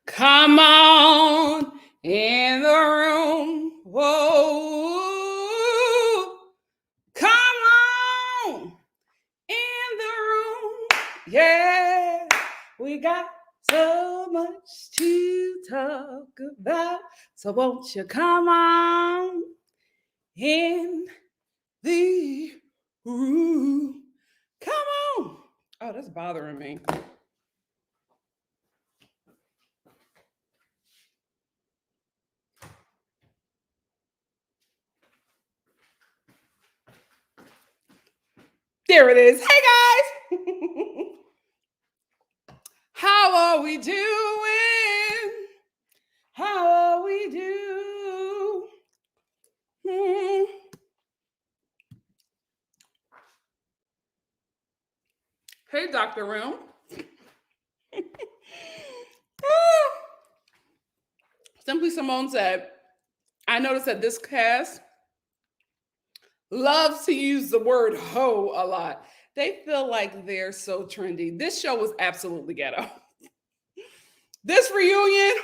Come on in the room. Whoa. Come on in the room. Yeah. We got so much to talk about. So won't you come on in the room? Come on. Oh, that's bothering me. There it is. Hey guys. How are we doing? How are we doing? Hey, Dr. Room. Simply Simone said, I noticed that this cast loves to use the word hoe a lot. They feel like they're so trendy. This show was absolutely ghetto. This reunion,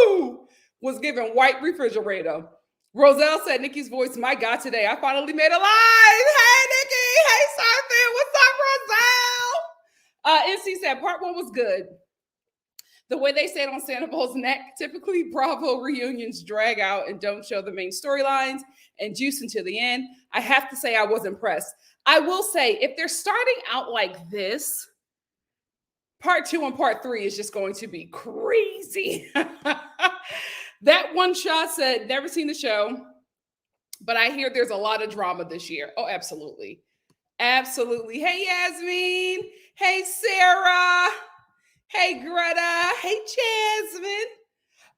woo, was given white refrigerator. Roselle said, Nikki's voice, my God, today I finally made a live. Hey, Nikki. Hey, Sarfin. What's up, Roselle? NC said, part one was good. The way they say it on Sandoval's neck, typically Bravo reunions drag out and don't show the main storylines and juice until the end. I have to say I was impressed. I will say, if they're starting out like this, part two and part three is just going to be crazy. That one shot said, never seen the show, but I hear there's a lot of drama this year. Oh, absolutely. Absolutely. Hey, Yasmin. Hey, Sarah. Hey, Greta. Hey, Jasmine.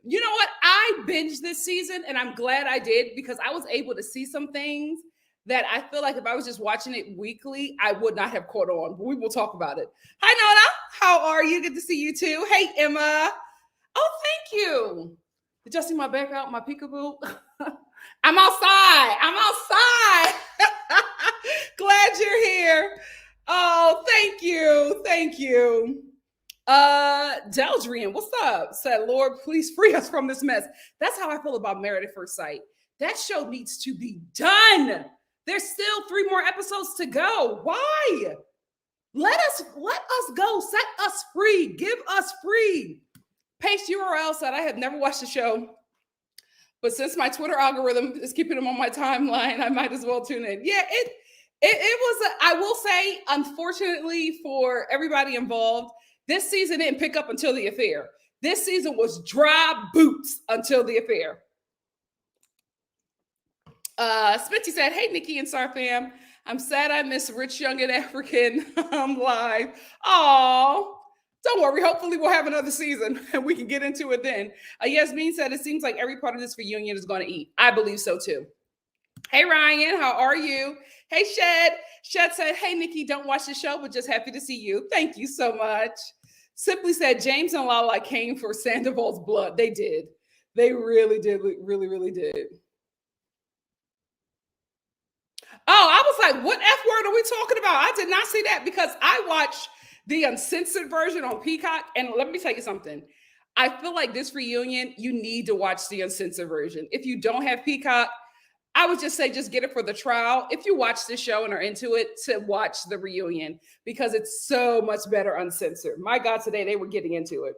You know what? I binged this season, and I'm glad I did because I was able to see some things that I feel like if I was just watching it weekly, I would not have caught on. But we will talk about it. Hi, Nona. How are you? Good to see you too. Hey, Emma. Oh, thank you. Did y'all see my back out, my peekaboo? I'm outside. I'm outside. Glad you're here. Oh, thank you. Thank you. Deldrian, what's up? Said, Lord, please free us from this mess. That's how I feel about Married at First Sight. That show needs to be done. There's still 3 more episodes to go. Why? Let us go. Set us free. Give us free. Paste URL said, I have never watched the show, but since my Twitter algorithm is keeping them on my timeline, I might as well tune in. Yeah, it was, I will say, unfortunately for everybody involved, this season didn't pick up until the affair. This season was dry boots until the affair. Smitty said, hey, Nikki and Star fam. I'm sad I miss Rich Young and African live. Oh, don't worry. Hopefully we'll have another season and we can get into it then. Yasmin said, it seems like every part of this reunion is going to eat. I believe so too. Hey, Ryan, how are you? Hey, Shed. Shed said, hey, Nikki, don't watch the show, but just happy to see you. Thank you so much. Simply said, James and Lala came for Sandoval's blood. They did. They really did. Really, really did. Oh, I was like, what F word are we talking about? I did not see that because I watched the uncensored version on Peacock. And let me tell you something. I feel like this reunion, you need to watch the uncensored version. If you don't have Peacock, I would just say just get it for the trial. If you watch this show and are into it, to watch the reunion because it's so much better uncensored. My God, today they were getting into it.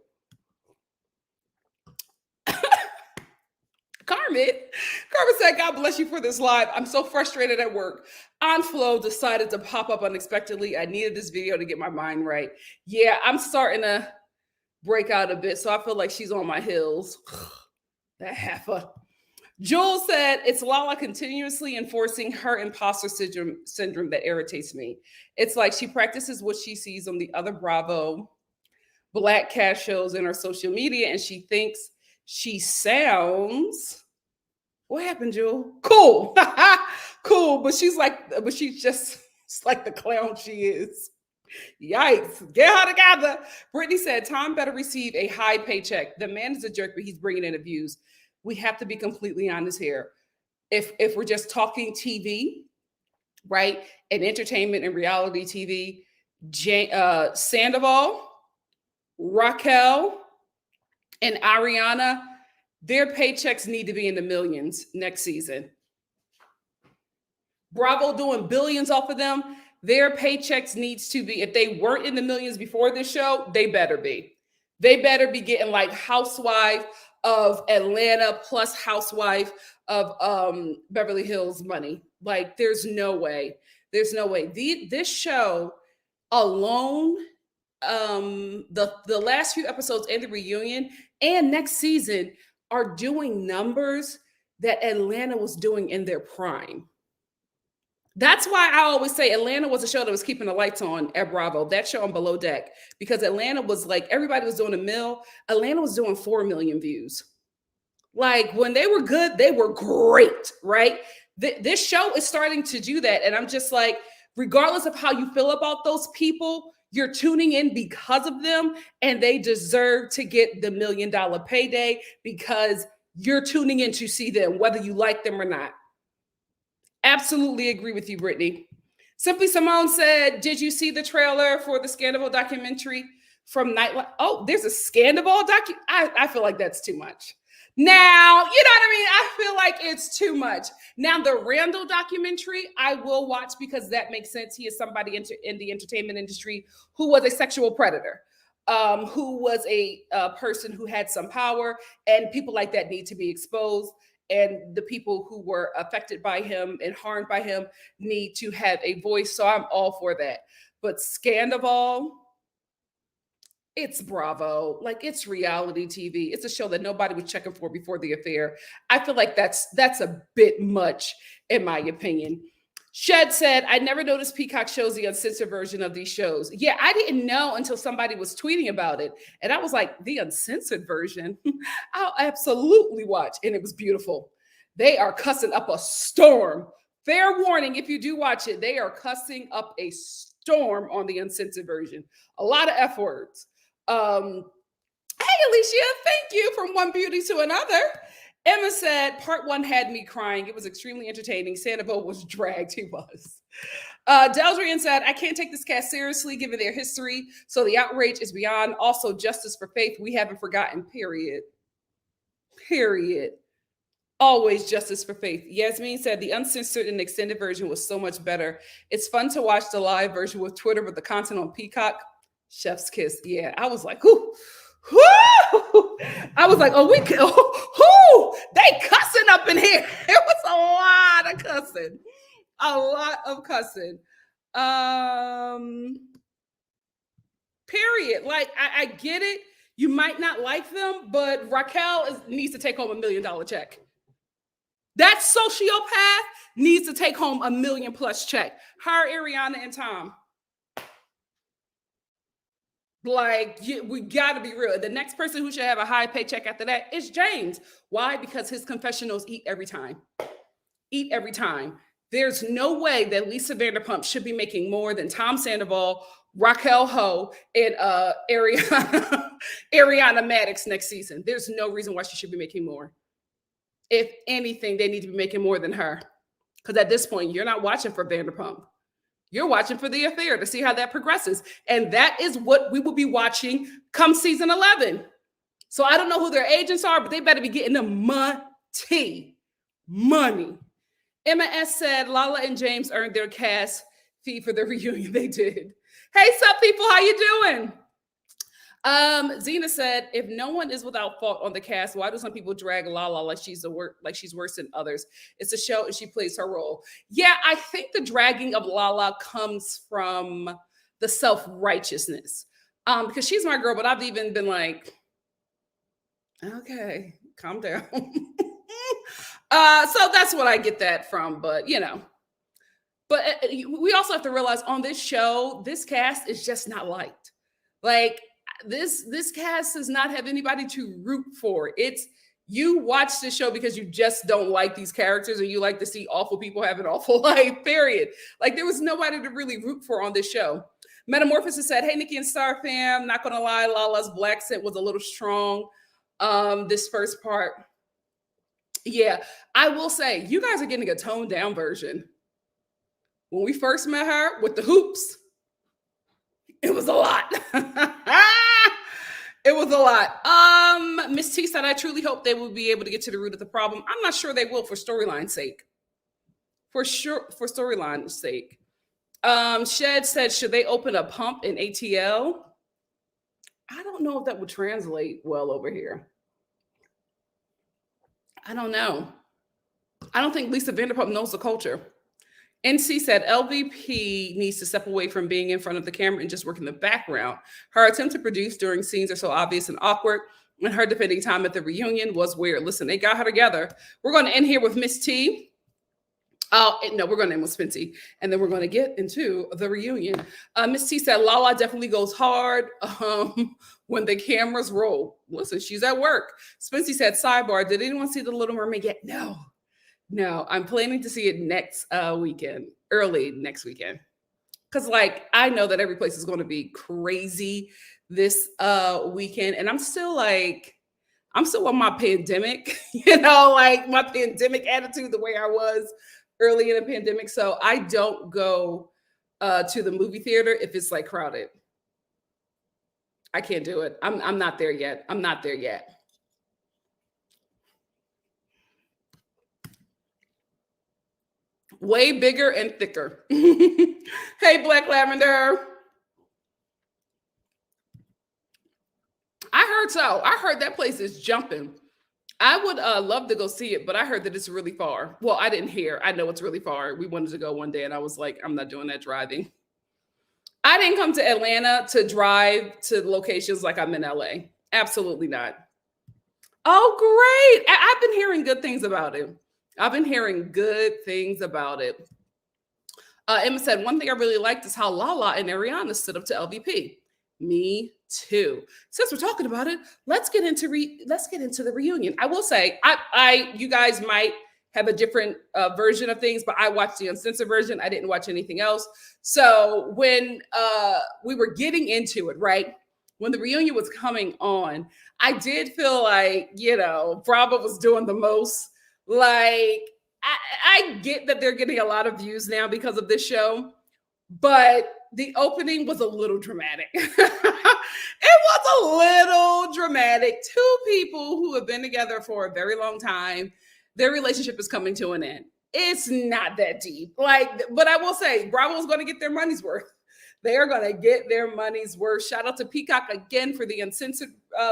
Carmen said, God bless you for this live. I'm so frustrated at work. OnFlow decided to pop up unexpectedly. I needed this video to get my mind right. Yeah, I'm starting to break out a bit, so I feel like she's on my heels. That heifer. Jules said, it's Lala continuously enforcing her imposter syndrome that irritates me. It's like she practices what she sees on the other Bravo Black cast shows in her social media, and she thinks she sounds, what happened, Jewel? Cool. Cool. But she's just like the clown she is. Yikes. Get her together. Brittany said, Tom better receive a high paycheck. The man is a jerk, but he's bringing in abuse. We have to be completely honest here. If we're just talking TV, right, and entertainment and reality TV, Sandoval, Raquel, and Ariana, their paychecks need to be in the millions next season. Bravo doing billions off of them. Their paychecks needs to be, if they weren't in the millions before this show, they better be. They better be getting like Housewife of Atlanta plus Housewife of Beverly Hills money. Like, there's no way. There's no way. This show alone, the last few episodes and the reunion and next season are doing numbers that Atlanta was doing in their prime. That's why I always say Atlanta was a show that was keeping the lights on at Bravo, that show on Below Deck, because Atlanta was like, everybody was doing $1 million. Atlanta was doing 4 million views. Like, when they were good, they were great, right? This show is starting to do that. And I'm just like, regardless of how you feel about those people, you're tuning in because of them, and they deserve to get the $1 million payday because you're tuning in to see them, whether you like them or not. Absolutely agree with you, Brittany. Simply Simone said, did you see the trailer for the Sandoval documentary from Nightlife? Oh, there's a Sandoval I feel like that's too much. Now, you know what I mean? I feel like it's too much. Now, the Randall documentary, I will watch because that makes sense. He is somebody in the entertainment industry who was a sexual predator, who was a person who had some power, and people like that need to be exposed. And the people who were affected by him and harmed by him need to have a voice. So I'm all for that. But Sandoval, it's Bravo. Like, it's reality TV. It's a show that nobody was checking for before the affair. I feel like that's a bit much, in my opinion. Shed said, I never noticed Peacock shows the uncensored version of these shows. Yeah, I didn't know until somebody was tweeting about it. And I was like, the uncensored version? I'll absolutely watch. And it was beautiful. They are cussing up a storm. Fair warning, if you do watch it, they are cussing up a storm on the uncensored version. A lot of F words. Hey, Alicia, thank you from one beauty to another. Emma said, part one had me crying. It was extremely entertaining. Sandoval was dragged. He was. Deldrian said, I can't take this cast seriously given their history. So the outrage is beyond. Also, justice for Faith. We haven't forgotten, period. Period. Always justice for Faith. Yasmin said, the uncensored and extended version was so much better. It's fun to watch the live version with Twitter, but the content on Peacock, chef's kiss. Yeah, I was like, whoo. Whoo! I was like, oh, they cussing up in here. It was a lot of cussing. A lot of cussing. Period. Like, I get it. You might not like them, but Raquel needs to take home $1 million check. That sociopath needs to take home $1 million+ check. Her, Ariana, and Tom. Like, we got to be real. The next person who should have a high paycheck after that is James. Why? Because his confessionals eat every time. Eat every time. There's no way that Lisa Vanderpump should be making more than Tom Sandoval, Raquel Ho, and Ariana Maddox next season. There's no reason why she should be making more. If anything, they need to be making more than her. Because at this point, you're not watching for Vanderpump. You're watching for the affair to see how that progresses. And that is what we will be watching come season 11. So I don't know who their agents are, but they better be getting the money. Emma S. said, Lala and James earned their cast fee for the reunion. They did. Hey, sup, people? How you doing? Zena said, if no one is without fault on the cast, why do some people drag Lala like she's worse than others? It's a show and she plays her role. Yeah, I think the dragging of Lala comes from the self-righteousness. Because she's my girl, but I've even been like, okay, calm down. So that's what I get that from, but you know. But we also have to realize on this show, this cast is just not liked. Like, this cast does not have anybody to root for. It's you watch the show because you just don't like these characters and you like to see awful people have an awful life, period. Like, there was nobody to really root for on this show. Metamorphosis said, hey, Nikki and Star fam, not gonna lie, Lala's black scent was a little strong this first part. Yeah, I will say, you guys are getting a toned down version. When we first met her with the hoops, it was a lot. It was a lot. Miss T said, I truly hope they will be able to get to the root of the problem. I'm not sure they will for storyline's sake. For sure, for storyline's sake. Shed said, should they open a pump in ATL? I don't know if that would translate well over here. I don't know. I don't think Lisa Vanderpump knows the culture. NC said LVP needs to step away from being in front of the camera and just work in the background. Her attempt to produce during scenes are so obvious and awkward, and her defending time at the reunion was weird. Listen, they got her together. We're going to end here with Miss T. Oh, no, we're going to end with Spency, and then we're going to get into the reunion. Miss T said Lala definitely goes hard when the cameras roll. Listen, she's at work. Spency said, sidebar, did anyone see The Little Mermaid yet? No, I'm planning to see it next weekend, early next weekend. Because, like, I know that every place is going to be crazy this weekend. And I'm still on my pandemic, like my pandemic attitude, the way I was early in the pandemic. So I don't go to the movie theater if it's like crowded. I can't do it. I'm not there yet. I'm not there yet. Way bigger and thicker. Hey, Black Lavender. I heard so. I heard that place is jumping. I would love to go see it, but I heard that it's really far. Well, I didn't hear. I know it's really far. We wanted to go one day, and I was like, I'm not doing that driving. I didn't come to Atlanta to drive to locations like I'm in LA. Absolutely not. Oh, great. I've been hearing good things about it. Emma said, one thing I really liked is how Lala and Ariana stood up to LVP. Me too. Since we're talking about it, let's get into the reunion. I will say, you guys might have a different version of things, but I watched the uncensored version. I didn't watch anything else. So when we were getting into it, right, when the reunion was coming on, I did feel like, Bravo was doing the most. Like, I get that they're getting a lot of views now because of this show, but the opening was a little dramatic. It was a little dramatic. Two people who have been together for a very long time, their relationship is coming to an end. It's not that deep. But I will say, Bravo is going to get their money's worth. They are going to get their money's worth. Shout out to Peacock again for the uncensored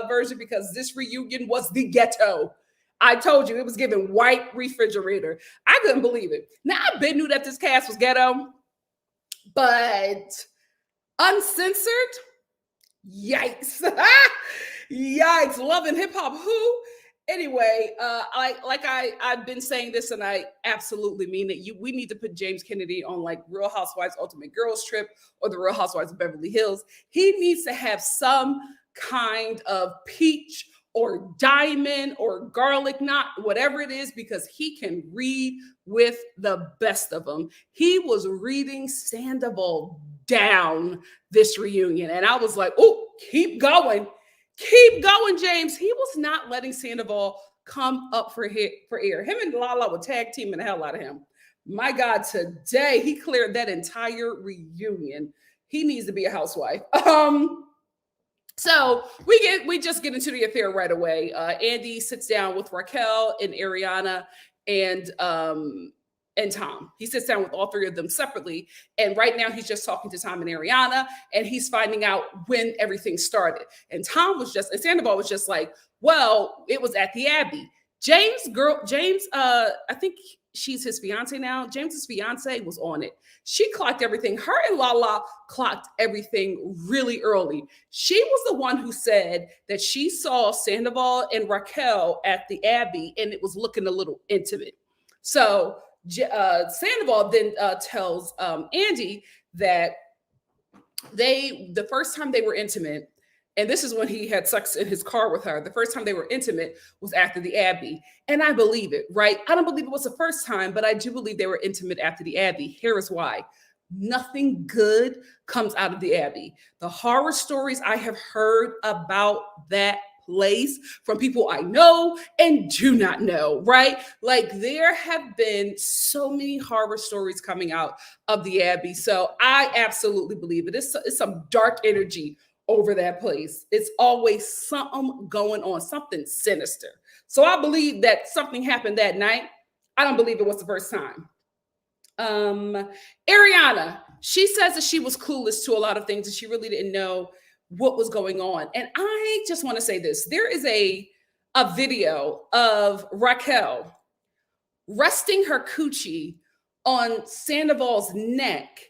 version, because this reunion was the ghetto. I told you, it was giving white refrigerator. I couldn't believe it. Now, I been knew that this cast was ghetto, but Uncensored, yikes. Yikes. Love and hip hop, who? Anyway, I've been saying this, and I absolutely mean it. We need to put James Kennedy on like Real Housewives Ultimate Girls Trip or the Real Housewives of Beverly Hills. He needs to have some kind of peach or diamond or garlic knot, whatever it is, because he can read with the best of them. He was reading Sandoval down this reunion, and I was like, oh, keep going. Keep going, James. He was not letting Sandoval come up for air. Him and Lala were tag teaming the hell out of him. My God, today he cleared that entire reunion. He needs to be a housewife. So we just get into the affair right away. Andy sits down with Raquel and Ariana and Tom. He sits down with all three of them separately. And right now he's just talking to Tom and Ariana, and he's finding out when everything started. And Sandoval was just like, well, it was at the Abbey. James, I think she's his fiance now. James's fiance was on it. She clocked everything. Her and Lala clocked everything really early. She was the one who said that she saw Sandoval and Raquel at the Abbey, and it was looking a little intimate. So Sandoval then tells Andy that the first time they were intimate, and this is when he had sex in his car with her, the first time they were intimate was after the Abbey. And I believe it, right? I don't believe it was the first time, but I do believe they were intimate after the Abbey. Here is why. Nothing good comes out of the Abbey. The horror stories I have heard about that place from people I know and do not know, right? Like, there have been so many horror stories coming out of the Abbey. So I absolutely believe it. It's some dark energy over that place. It's always something going on, something sinister. So I believe that something happened that night. I don't believe it was the first time. Ariana, she says that she was clueless to a lot of things and she really didn't know what was going on. And I just want to say this. There is a video of Raquel resting her coochie on Sandoval's neck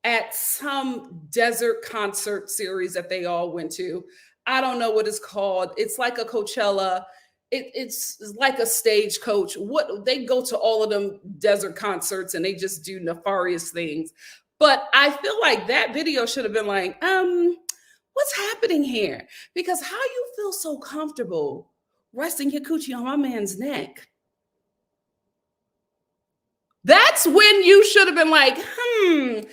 at some desert concert series that they all went to. I don't know what it's called. It's like a Coachella. It's like a stagecoach. What they go to all of them desert concerts and they just do nefarious things. But I feel like that video should have been like, what's happening here? Because how you feel so comfortable resting your coochie on my man's neck? That's when you should have been like, something's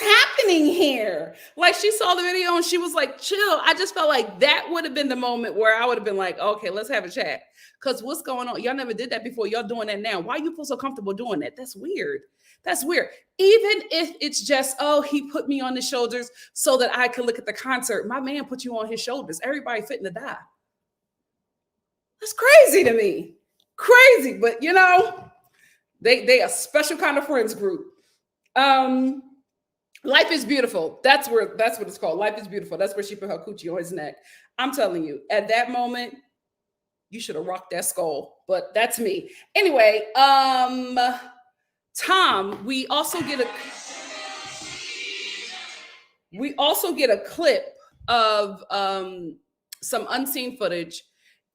happening here. Like, she saw the video and she was like, chill. I just felt like that would have been the moment where I would have been like, okay, let's have a chat. Because what's going on? Y'all never did that before. Y'all doing that now. Why you feel so comfortable doing that? That's weird. That's weird. Even if it's just, oh, he put me on his shoulders so that I could look at the concert. My man put you on his shoulders. Everybody fitting to die. That's crazy to me. Crazy. But, you know, they a special kind of friends group. Life is Beautiful. That's what it's called. Life is Beautiful. That's where she put her coochie on his neck. I'm telling you, at that moment, you should have rocked that skull. But that's me. Anyway, Tom, we also get a clip of some unseen footage,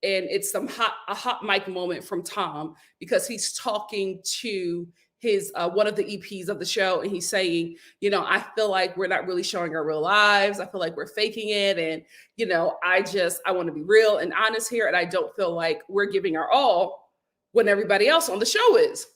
and it's a hot mic moment from Tom because he's talking to his one of the EPs of the show, and he's saying, you know, I feel like we're not really showing our real lives. I feel like we're faking it, and you know, I want to be real and honest here, and I don't feel like we're giving our all when everybody else on the show is.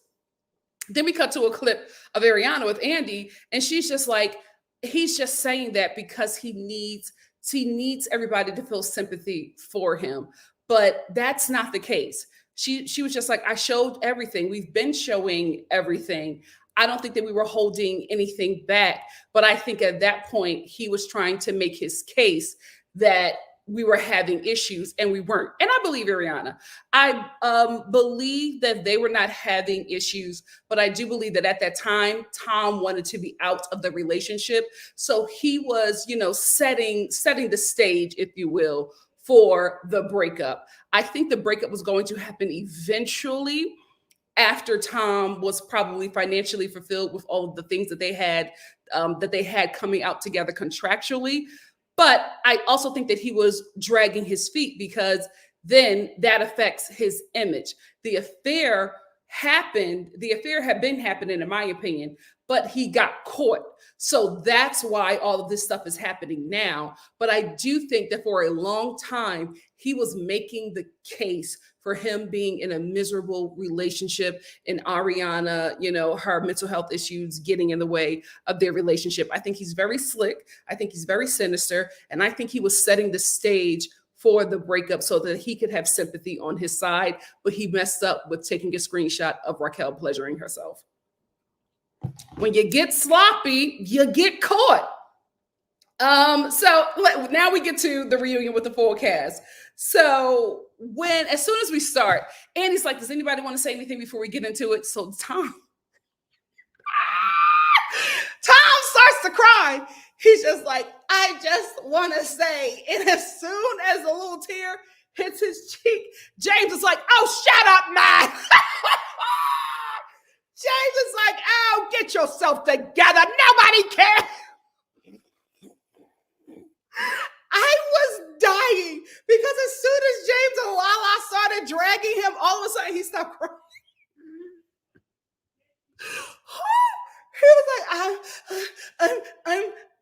Then we cut to a clip of Ariana with Andy, and she's just like, he's just saying that because he needs So he needs everybody to feel sympathy for him. But that's not the case. She was just like, I showed everything. We've been showing everything. I don't think that we were holding anything back. But I think at that point, he was trying to make his case that we were having issues and we weren't. And I believe Ariana. I believe that they were not having issues, but I do believe that at that time, Tom wanted to be out of the relationship. So he was, setting the stage, if you will, for the breakup. I think the breakup was going to happen eventually after Tom was probably financially fulfilled with all of the things that they had coming out together contractually. But I also think that he was dragging his feet because then that affects his image. The affair had been happening, in my opinion, but he got caught. So that's why all of this stuff is happening now. But I do think that for a long time, he was making the case for him being in a miserable relationship and Ariana, her mental health issues getting in the way of their relationship. I think he's very slick. I think he's very sinister. And I think he was setting the stage for the breakup so that he could have sympathy on his side. But he messed up with taking a screenshot of Raquel pleasuring herself. When you get sloppy, you get caught. So now we get to the reunion with the full cast. So as soon as we start, Andy's like, does anybody want to say anything before we get into it? So Tom starts to cry. He's just like, I just want to say, and as soon as a little tear hits his cheek, James is like, oh, shut up, man. James is like, oh, get yourself together. Nobody cares. I was dying because as soon as James and Lala started dragging him, all of a sudden he stopped crying. He was like,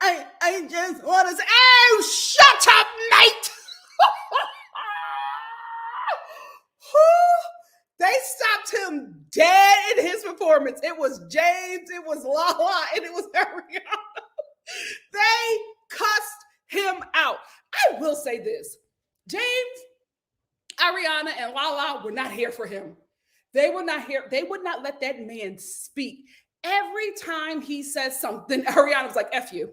I just want to say, oh, shut up, mate. They stopped him dead in his performance. It was James, it was Lala, and it was Ariana. They cussed him out. I will say this. James, Ariana, and Lala were not here for him. They were not here. They would not let that man speak. Every time he says something, Ariana was like, F you.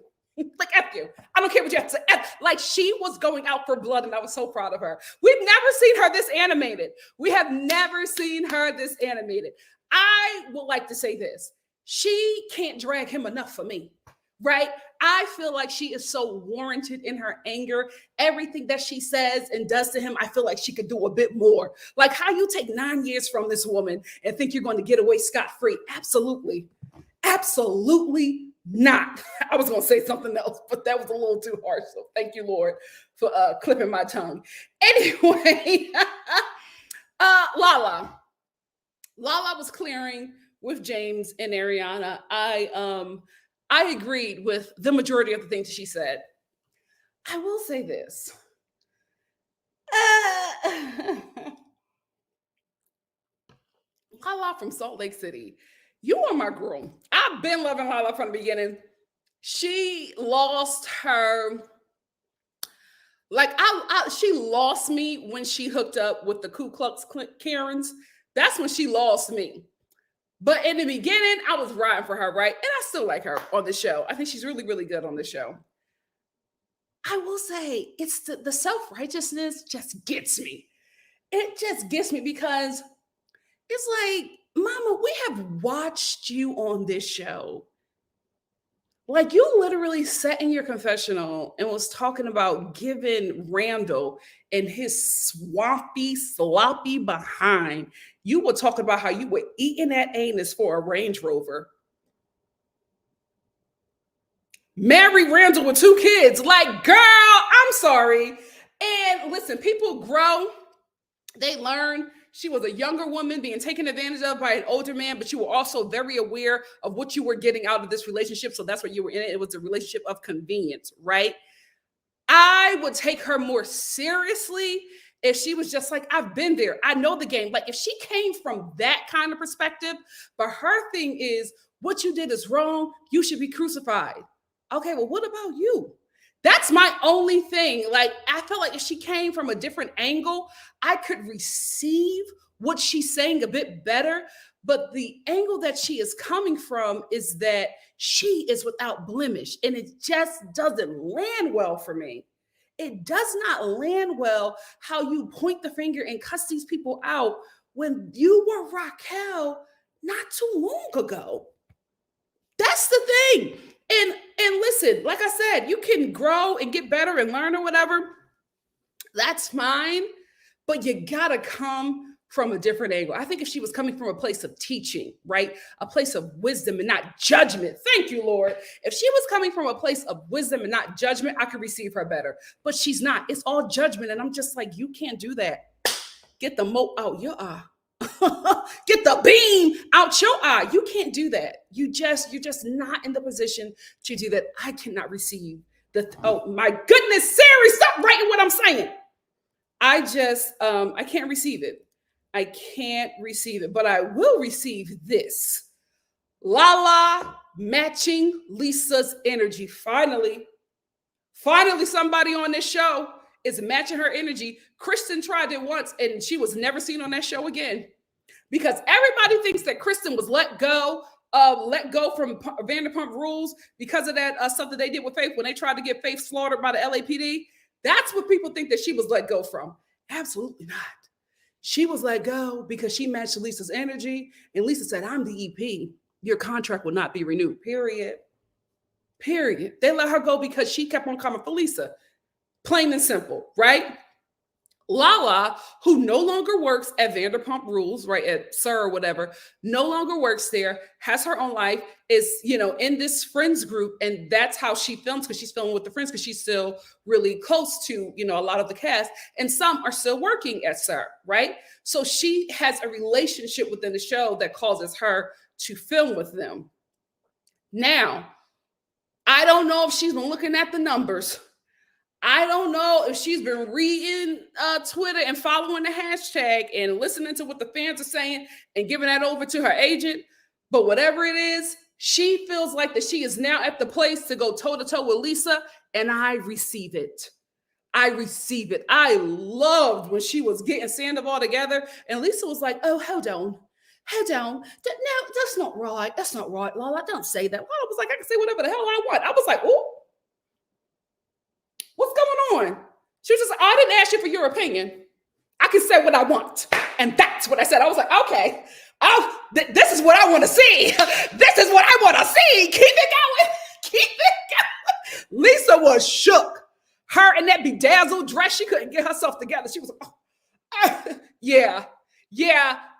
Like, F you. I don't care what you have to say. Like, she was going out for blood, and I was so proud of her. We've never seen her this animated. We have never seen her this animated. I would like to say this. She can't drag him enough for me, right? I feel like she is so warranted in her anger. Everything that she says and does to him, I feel like she could do a bit more. Like, how you take 9 years from this woman and think you're going to get away scot-free? Absolutely. Absolutely not. I was going to say something else, but that was a little too harsh. So thank you, Lord, for clipping my tongue. Anyway, Lala was clearing with James and Ariana. I agreed with the majority of the things she said. I will say this. Lala from Salt Lake City. You are my girl. I've been loving Lala from the beginning. She lost her, she lost me when she hooked up with the Ku Klux Karens. That's when she lost me. But in the beginning, I was riding for her, right? And I still like her on the show. I think she's really, really good on the show. I will say, it's the self-righteousness just gets me. It just gets me because it's like, Mama, we have watched you on this show. Like, you literally sat in your confessional and was talking about giving Randall and his swampy, sloppy behind. You were talking about how you were eating that anus for a Range Rover. Marry Randall with 2 kids. Like, girl, I'm sorry. And listen, people grow. They learn. She was a younger woman being taken advantage of by an older man, but you were also very aware of what you were getting out of this relationship. So that's what you were in. It was a relationship of convenience, right? I would take her more seriously if she was just like, I've been there. I know the game. Like, if she came from that kind of perspective, but her thing is, what you did is wrong. You should be crucified. Okay, well, what about you? That's my only thing. Like, I feel like if she came from a different angle, I could receive what she's saying a bit better. But the angle that she is coming from is that she is without blemish, and it just doesn't land well for me. It does not land well how you point the finger and cuss these people out when you were Raquel not too long ago. That's the thing. And listen, like I said, you can grow and get better and learn or whatever. That's fine, but you gotta come from a different angle. I think if she was coming from a place of teaching, right? A place of wisdom and not judgment. Thank you, Lord. If she was coming from a place of wisdom and not judgment, I could receive her better. But she's not. It's all judgment. And I'm just like, you can't do that. Get the mote out your eye. Get the beam out your eye. You can't do that. You're just not in the position to do that. I cannot receive the, oh my goodness, Siri, stop writing what I'm saying. I can't receive it. I can't receive it, but I will receive this. Lala matching Lisa's energy. Finally, somebody on this show is matching her energy. Kristen tried it once and she was never seen on that show again because everybody thinks that Kristen was let go from Vanderpump Rules because of that stuff that they did with Faith when they tried to get Faith slaughtered by the LAPD. That's what people think that she was let go from. Absolutely not. She was let go because she matched Lisa's energy. And Lisa said, I'm the EP. Your contract will not be renewed. Period. They let her go because she kept on coming for Lisa. Plain and simple, right? Lala, who no longer works at Vanderpump Rules, right, at Sir or whatever, no longer works there, has her own life, is, in this friends group, and that's how she films, because she's filming with the friends, because she's still really close to, a lot of the cast, and some are still working at Sir, right? So she has a relationship within the show that causes her to film with them. Now, I don't know if she's been looking at the numbers. I don't know if she's been reading Twitter and following the hashtag and listening to what the fans are saying and giving that over to her agent. But whatever it is, she feels like that she is now at the place to go toe-to-toe with Lisa, and I receive it. I loved when she was getting Sandoval together, and Lisa was like, oh, hold on. No, that's not right. That's not right, Lala. Don't say that. Well, I was like, I can say whatever the hell I want. I was like, oh. What's going on? She was just like, I didn't ask you for your opinion. I can say what I want. And that's what I said. I was like, okay, this is what I want to see. This is what I want to see. Keep it going. Lisa was shook. Her in that bedazzled dress, she couldn't get herself together. She was like, yeah,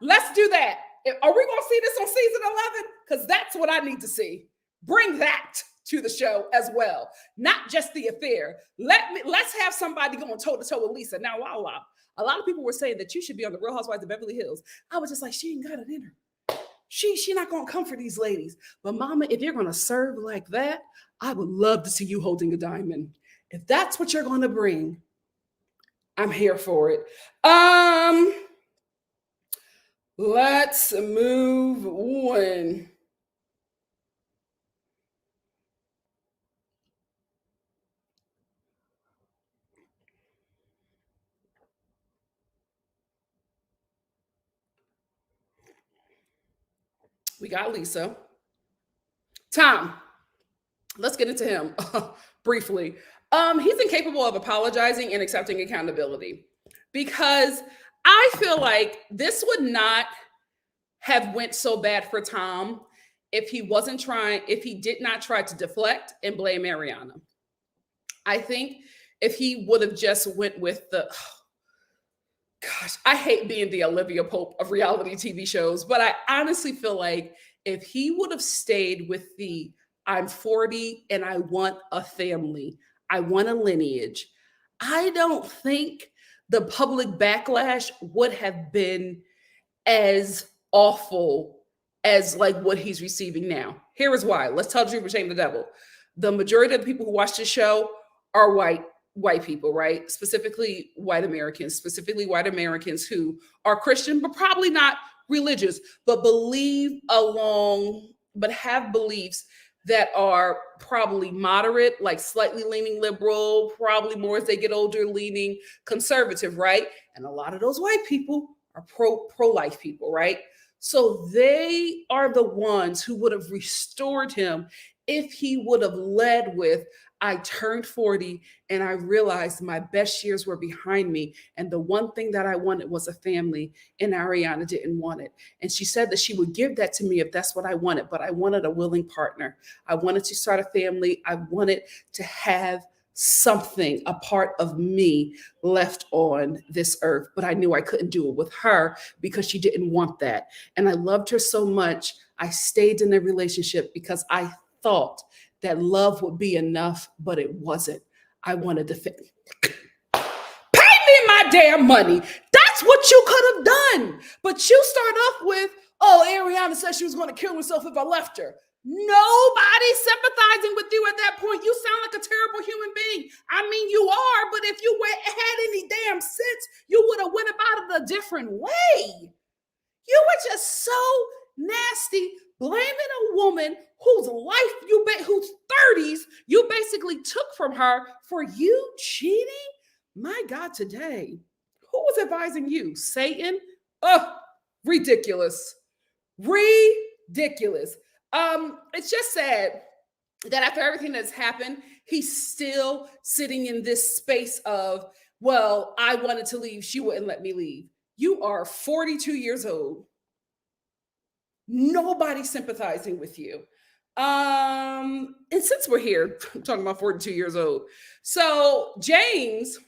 let's do that. Are we going to see this on season 11? Because that's what I need to see. Bring that to the show as well, not just the affair. Let's have somebody going toe-to-toe with Lisa. Now, a lot of people were saying that you should be on the Real Housewives of Beverly Hills. I was just like, she ain't got it in her. She not gonna come for these ladies. But mama, if you're gonna serve like that, I would love to see you holding a diamond. If that's what you're gonna bring, I'm here for it. Let's move on. We got Lisa. Tom, let's get into him briefly. He's incapable of apologizing and accepting accountability, because I feel like this would not have went so bad for Tom if he did not try to deflect and blame Ariana. I think if he would have just went with gosh, I hate being the Olivia Pope of reality TV shows, but I honestly feel like if he would have stayed with I'm 40 and I want a family, I want a lineage, I don't think the public backlash would have been as awful as like what he's receiving now. Here is why. Let's tell the truth and shame the devil. The majority of the people who watch this show are white people, right? Specifically white Americans who are Christian, but probably not religious, but have beliefs that are probably moderate, like slightly leaning liberal, probably more as they get older, leaning conservative, right? And a lot of those white people are pro-life people, right? So they are the ones who would have restored him if he would have led with, I turned 40 and I realized my best years were behind me. And the one thing that I wanted was a family, and Ariana didn't want it. And she said that she would give that to me if that's what I wanted, but I wanted a willing partner. I wanted to start a family. I wanted to have something, a part of me left on this earth, but I knew I couldn't do it with her because she didn't want that. And I loved her so much. I stayed in the relationship because I thought that love would be enough, but it wasn't. I wanted to pay me my damn money. That's what you could have done. But you start off with, oh, Ariana said she was going to kill herself if I left her. Nobody's sympathizing with you at that point. You sound like a terrible human being. I mean, you are, but if you had any damn sense, you would have went about it a different way. You were just so nasty, blaming a woman whose life whose 30s you basically took from her for you cheating. My God, today, who was advising you? Satan? Oh, ridiculous. Ridiculous. It's just sad that after everything that's happened, he's still sitting in this space of, well, I wanted to leave. She wouldn't let me leave. You are 42 years old. Nobody's sympathizing with you. And since we're here, I'm talking about 42 years old. So James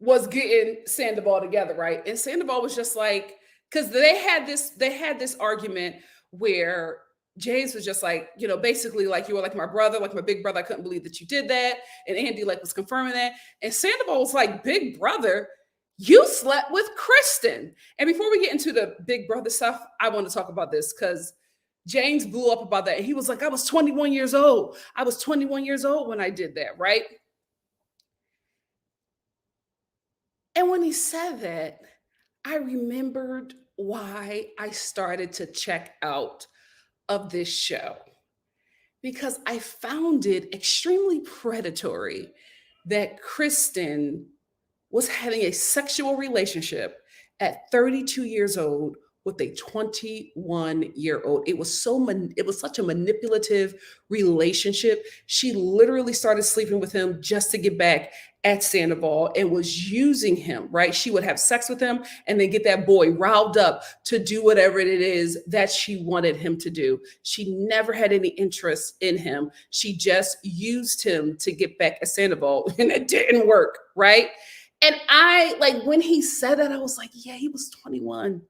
was getting Sandoval together, right? And Sandoval was just like, because they had this argument where James was just like, basically like, you were like my brother, like my big brother. I couldn't believe that you did that. And Andy like was confirming that. And Sandoval was like, big brother, you slept with Kristen. And before we get into the big brother stuff, I want to talk about this because James blew up about that. And he was like, I was 21 years old. I was 21 years old when I did that, right? And when he said that, I remembered why I started to check out of this show, because I found it extremely predatory that Kristen was having a sexual relationship at 32 years old with a 21-year-old. It was such a manipulative relationship. She literally started sleeping with him just to get back at Sandoval and was using him, right? She would have sex with him and then get that boy riled up to do whatever it is that she wanted him to do. She never had any interest in him. She just used him to get back at Sandoval, and it didn't work, right? And I, like, when he said that, I was like, yeah, he was 21.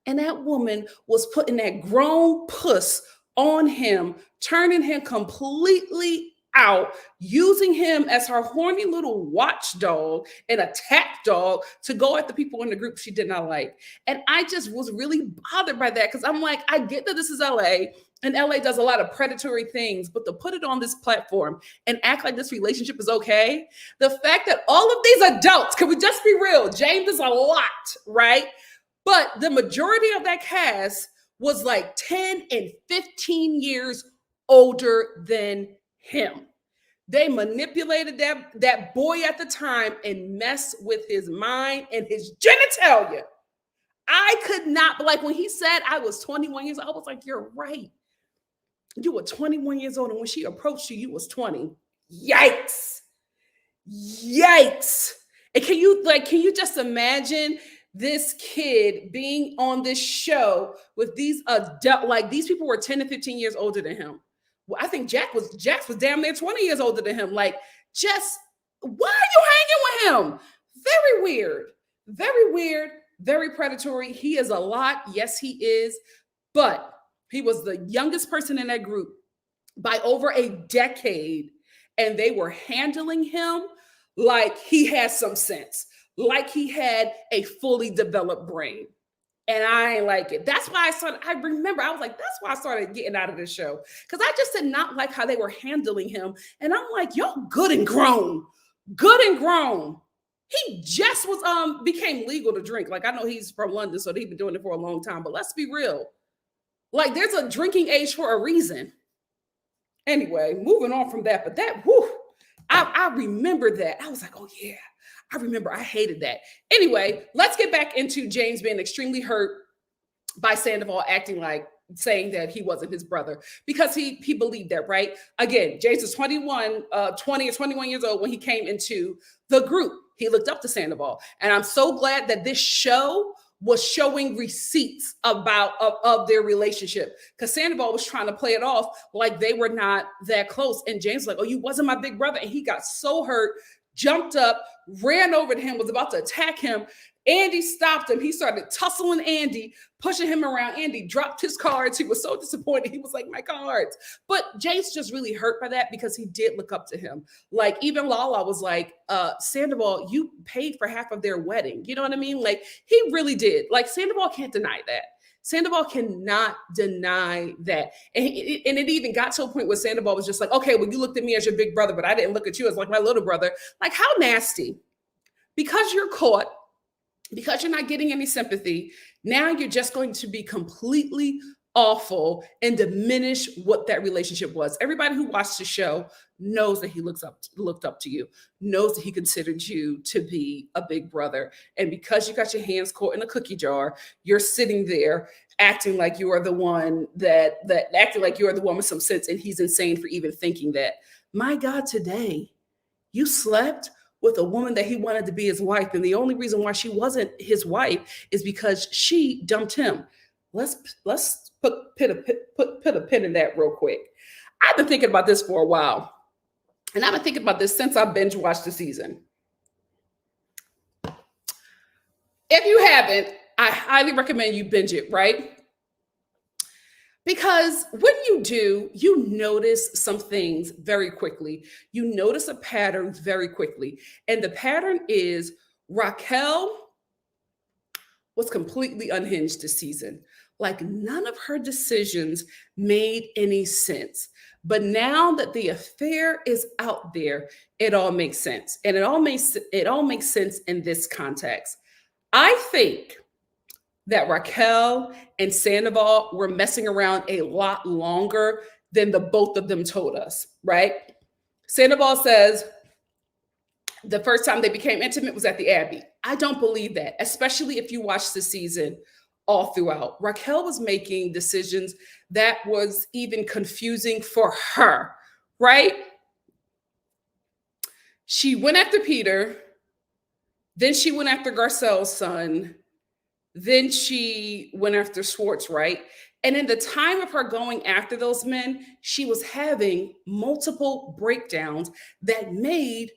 And that woman was putting that grown puss on him, turning him completely out, using him as her horny little watchdog and attack dog to go at the people in the group she did not like. And I just was really bothered by that because I'm like, I get that this is LA. And LA does a lot of predatory things, but to put it on this platform and act like this relationship is okay, the fact that all of these adults, can we just be real? James is a lot, right? But the majority of that cast was like 10 and 15 years older than him. They manipulated that boy at the time and messed with his mind and his genitalia. I could not, like when he said I was 21 years old, I was like, you're right. You were 21 years old, and when she approached you, you was 20. Yikes. Yikes. And can you just imagine this kid being on this show with these adult, like these people were 10 to 15 years older than him. Well, I think Jax was damn near 20 years older than him. Like, just why are you hanging with him? Very weird. Very weird. Very predatory. He is a lot. Yes, he is. But he was the youngest person in that group by over a decade. And they were handling him like he had some sense, like he had a fully developed brain. And I ain't like it. That's why I remember, I was like, that's why I started getting out of this show. Because I just did not like how they were handling him. And I'm like, y'all good and grown. Good and grown. He just became legal to drink. Like, I know he's from London, so he's been doing it for a long time. But let's be real. Like there's a drinking age for a reason. Anyway, moving on from that, but that, whoo, I remember that. I was like, oh yeah, I remember. I hated that. Anyway, let's get back into James being extremely hurt by Sandoval acting like saying that he wasn't his brother because he believed that, right? Again, James was 20 or 21 years old when he came into the group. He looked up to Sandoval. And I'm so glad that this show was showing receipts of their relationship because Sandoval was trying to play it off like they were not that close. And James was like, oh, you wasn't my big brother. And he got so hurt, jumped up, ran over to him, was about to attack him. Andy stopped him. He started tussling Andy, pushing him around. Andy dropped his cards. He was so disappointed. He was like, my cards. But James just really hurt by that because he did look up to him. Like even Lala was like, Sandoval, you paid for half of their wedding. You know what I mean? Like he really did. Like Sandoval can't deny that. Sandoval cannot deny that. And it even got to a point where Sandoval was just like, okay, well, you looked at me as your big brother, but I didn't look at you as like my little brother. Like how nasty. Because you're caught, because you're not getting any sympathy, now you're just going to be completely awful and diminish what that relationship was. Everybody who watched the show knows that he looked up to you, knows that he considered you to be a big brother. And because you got your hands caught in a cookie jar, you're sitting there acting like you are the one acting like you are the one with some sense, and he's insane for even thinking that. My God, today you slept with a woman that he wanted to be his wife. And the only reason why she wasn't his wife is because she dumped him. Let's put a pin in that real quick. I've been thinking about this for a while. And I've been thinking about this since I binge watched the season. If you haven't, I highly recommend you binge it, right? Because when you do, you notice some things very quickly. You notice a pattern very quickly. And the pattern is Raquel was completely unhinged this season. Like none of her decisions made any sense. But now that the affair is out there, it all makes sense. And it all makes sense in this context. I think that Raquel and Sandoval were messing around a lot longer than the both of them told us, right? Sandoval says the first time they became intimate was at the Abbey. I don't believe that, especially if you watch the season all throughout. Raquel was making decisions that was even confusing for her, right? She went after Peter, then she went after Garcelle's son, then she went after Schwartz, right? And in the time of her going after those men, she was having multiple breakdowns that made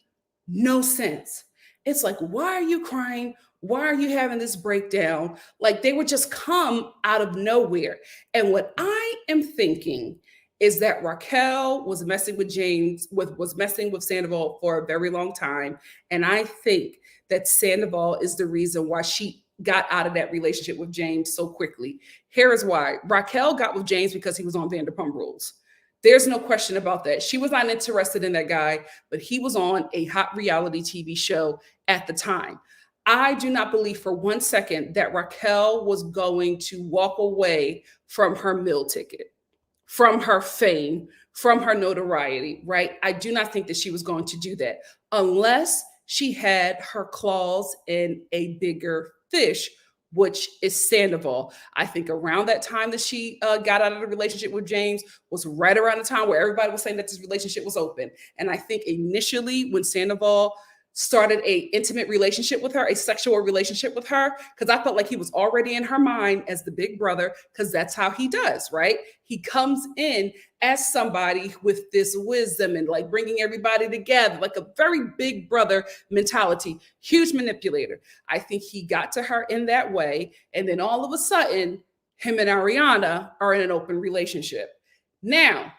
no sense. It's like, why are you crying? Why are you having this breakdown? Like they would just come out of nowhere. And what I am thinking is that Raquel was messing with was messing with Sandoval for a very long time. And I think that Sandoval is the reason why she got out of that relationship with James so quickly. Here is why. Raquel got with James because he was on Vanderpump Rules. There's no question about that. She was not interested in that guy, but he was on a hot reality TV show at the time. I do not believe for 1 second that Raquel was going to walk away from her meal ticket, from her fame, from her notoriety, right? I do not think that she was going to do that unless she had her claws in a bigger fish, which is Sandoval. I think around that time that she got out of the relationship with James was right around the time where everybody was saying that this relationship was open. And I think initially when Sandoval started a intimate relationship with her, a sexual relationship with her, because I felt like he was already in her mind as the big brother, because that's how he does, right? He comes in as somebody with this wisdom and like bringing everybody together, like a very big brother mentality, huge manipulator. I think he got to her in that way. And then all of a sudden, him and Ariana are in an open relationship. Now,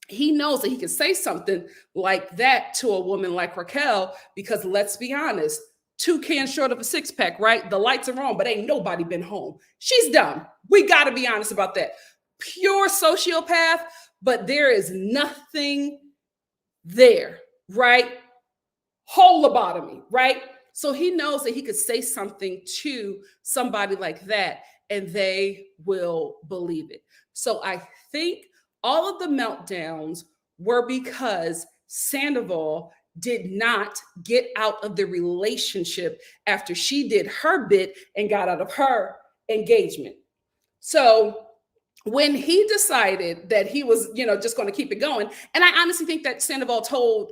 he knows that he can say something like that to a woman like Raquel, because let's be honest, 2 cans short of a 6-pack, right? The lights are on, but ain't nobody been home. She's done. We got to be honest about that. Pure sociopath, but there is nothing there, right? Whole lobotomy, right? So he knows that he could say something to somebody like that and they will believe it. So I think all of the meltdowns were because Sandoval did not get out of the relationship after she did her bit and got out of her engagement. So when he decided that he was, just going to keep it going, and I honestly think that Sandoval told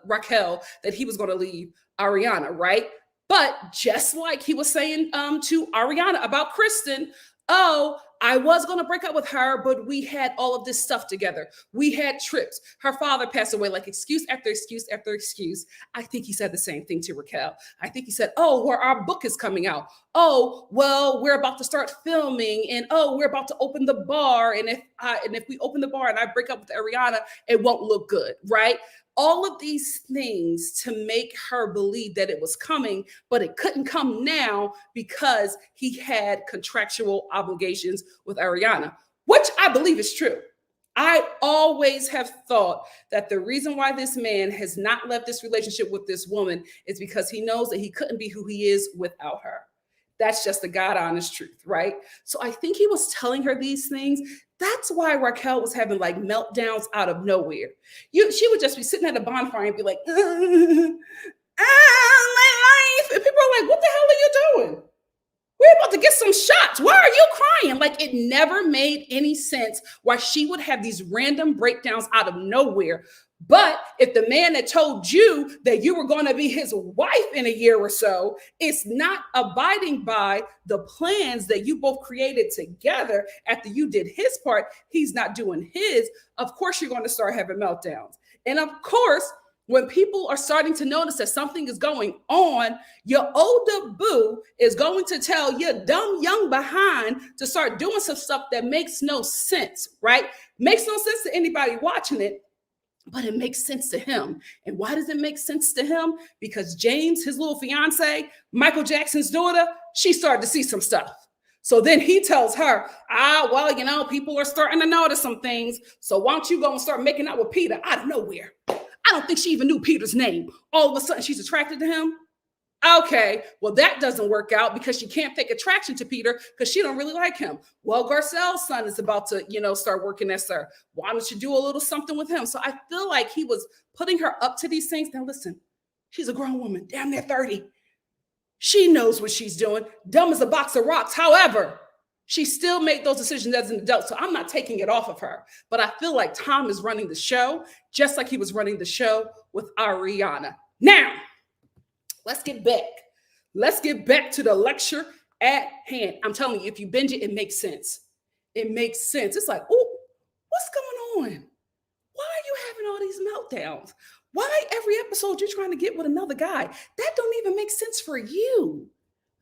Raquel that he was going to leave Ariana, right? But just like he was saying to Ariana about Kristen, oh, I was going to break up with her, but we had all of this stuff together. We had trips. Her father passed away, like excuse after excuse after excuse. I think he said the same thing to Raquel. I think he said, oh, well, our book is coming out. Oh, well, we're about to start filming, and oh, we're about to open the bar. And if we open the bar and I break up with Ariana, it won't look good, right? All of these things to make her believe that it was coming, but it couldn't come now because he had contractual obligations with Ariana, which I believe is true. I always have thought that the reason why this man has not left this relationship with this woman is because he knows that he couldn't be who he is without her. That's just the God honest truth, right? So I think he was telling her these things. That's why Raquel was having like meltdowns out of nowhere. She would just be sitting at a bonfire and be like, my life. And people are like, what the hell are you doing? We're about to get some shots. Why are you crying? Like, it never made any sense why she would have these random breakdowns out of nowhere. But if the man that told you that you were going to be his wife in a year or so is not abiding by the plans that you both created together after you did his part, he's not doing his, of course you're going to start having meltdowns. And of course, when people are starting to notice that something is going on, your older boo is going to tell your dumb young behind to start doing some stuff that makes no sense, right? Makes no sense to anybody watching it, but it makes sense to him. And why does it make sense to him? Because James, his little fiance, Michael Jackson's daughter, she started to see some stuff. So then he tells her, well, people are starting to notice some things. So why don't you go and start making out with Peter out of nowhere? I don't think she even knew Peter's name. All of a sudden, she's attracted to him. Okay, well, that doesn't work out because she can't fake attraction to Peter because she don't really like him. Well, Garcelle's son is about to, start working at Sir. Why don't you do a little something with him? So I feel like he was putting her up to these things. Now, listen, she's a grown woman, damn near 30. She knows what she's doing. Dumb as a box of rocks. However, she still made those decisions as an adult. So I'm not taking it off of her. But I feel like Tom is running the show just like he was running the show with Ariana. Now, let's get back. Let's get back to the lecture at hand. I'm telling you, if you binge it, it makes sense. It makes sense. It's like, oh, what's going on? Why are you having all these meltdowns? Why every episode you're trying to get with another guy? That don't even make sense for you.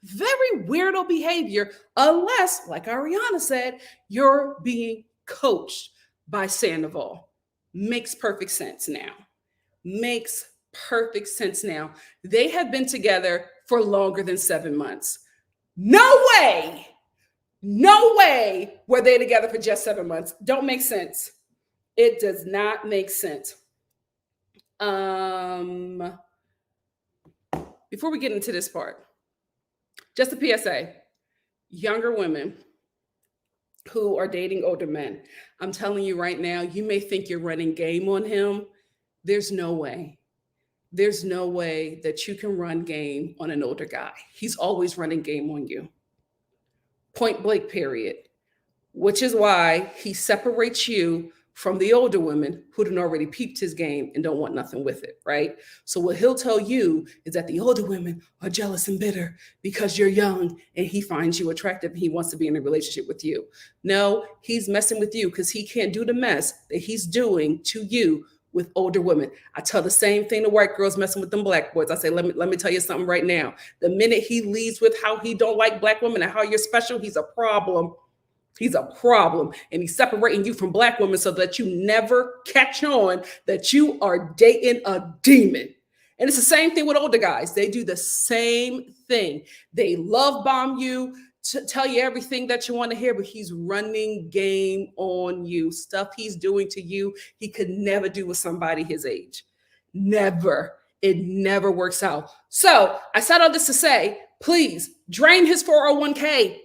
Very weirdo behavior, unless, like Ariana said, you're being coached by Sandoval. Makes perfect sense now. Makes perfect sense now. They have been together for longer than 7 months. No way were they together for just 7 months. Don't make sense. It does not make sense. Before we get into this part, just a PSA, younger women who are dating older men, I'm telling you right now, you may think you're running game on him. There's no way. There's no way that you can run game on an older guy. He's always running game on you. Point blank, period. Which is why he separates you from the older women who done already peeped his game and don't want nothing with it, right? So what he'll tell you is that the older women are jealous and bitter because you're young and he finds you attractive and he wants to be in a relationship with you. No, he's messing with you because he can't do the mess that he's doing to you with older women. I tell the same thing to white girls messing with them black boys. I say, let me tell you something right now. The minute he leads with how he don't like black women and how you're special, he's a problem. He's a problem, and he's separating you from black women so that you never catch on that you are dating a demon. And it's the same thing with older guys. They do the same thing. They love bomb you, to tell you everything that you want to hear, but he's running game on you. Stuff he's doing to you, he could never do with somebody his age. Never. It never works out. So I said all this to say, please drain his 401k.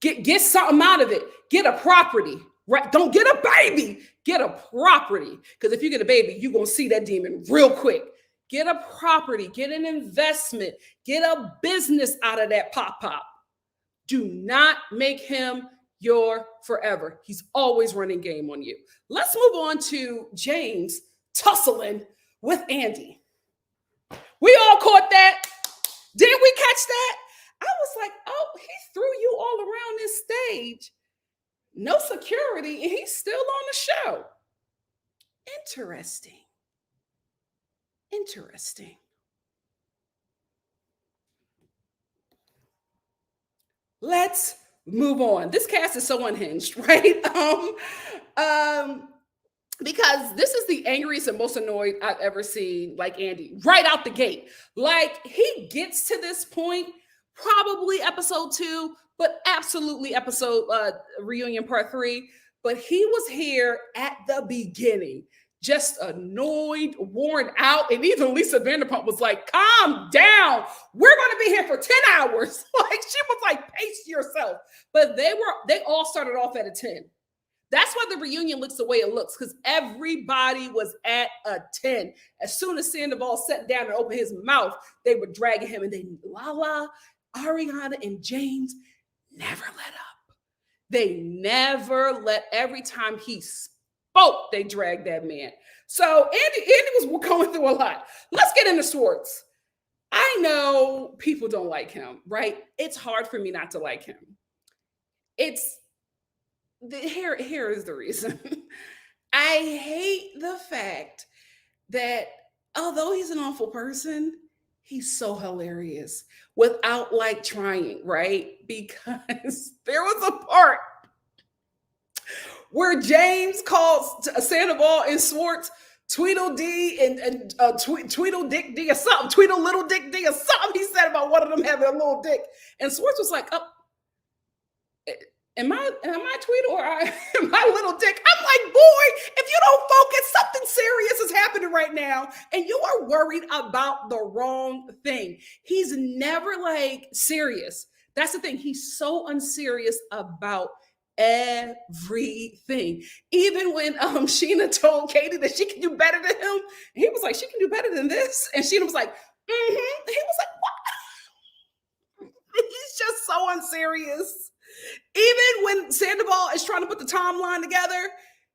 Get something out of it. Get a property, right? Don't get a baby. Get a property. Because if you get a baby, you're going to see that demon real quick. Get a property. Get an investment. Get a business out of that pop. Do not make him your forever. He's always running game on you. Let's move on to James tussling with Andy. We all caught that. Didn't we catch that? I was like, oh, he threw you all around this stage. No security, and he's still on the show. Interesting. Let's move on. This cast is so unhinged, right? Because this is the angriest and most annoyed I've ever seen, like Andy, right out the gate. Like, he gets to this point, probably episode 2, but absolutely episode reunion part 3. But he was here at the beginning, just annoyed, worn out. And even Lisa Vanderpump was like, calm down. We're going to be here for 10 hours. Like, she was like, pace yourself. But they all started off at a 10. That's why the reunion looks the way it looks, because everybody was at a 10. As soon as Sandoval sat down and opened his mouth, they were dragging him. And then Lala, Ariana, and James never let up. They never let. Every time he spoke, they dragged that man. So Andy was going through a lot. Let's get into Schwartz. I know people don't like him, right? It's hard for me not to like him. Here is the reason. I hate the fact that although he's an awful person, he's so hilarious without like trying, right? Because there was a part where James calls Sandoval and Schwartz Tweedledee and Tweedledick D or something, Tweedle Little Dick D or something he said about one of them having a little dick. And Schwartz was like, oh, Am I Tweedle or am I Little Dick? I'm like, boy, if you don't focus, something serious is happening right now. And you are worried about the wrong thing. He's never like serious. That's the thing. He's so unserious about everything. Even when Sheena told Katie that she can do better than him, he was like, she can do better than this. And Sheena was like, mm-hmm. He was like, what? He's just so unserious. Even when Sandoval is trying to put the timeline together,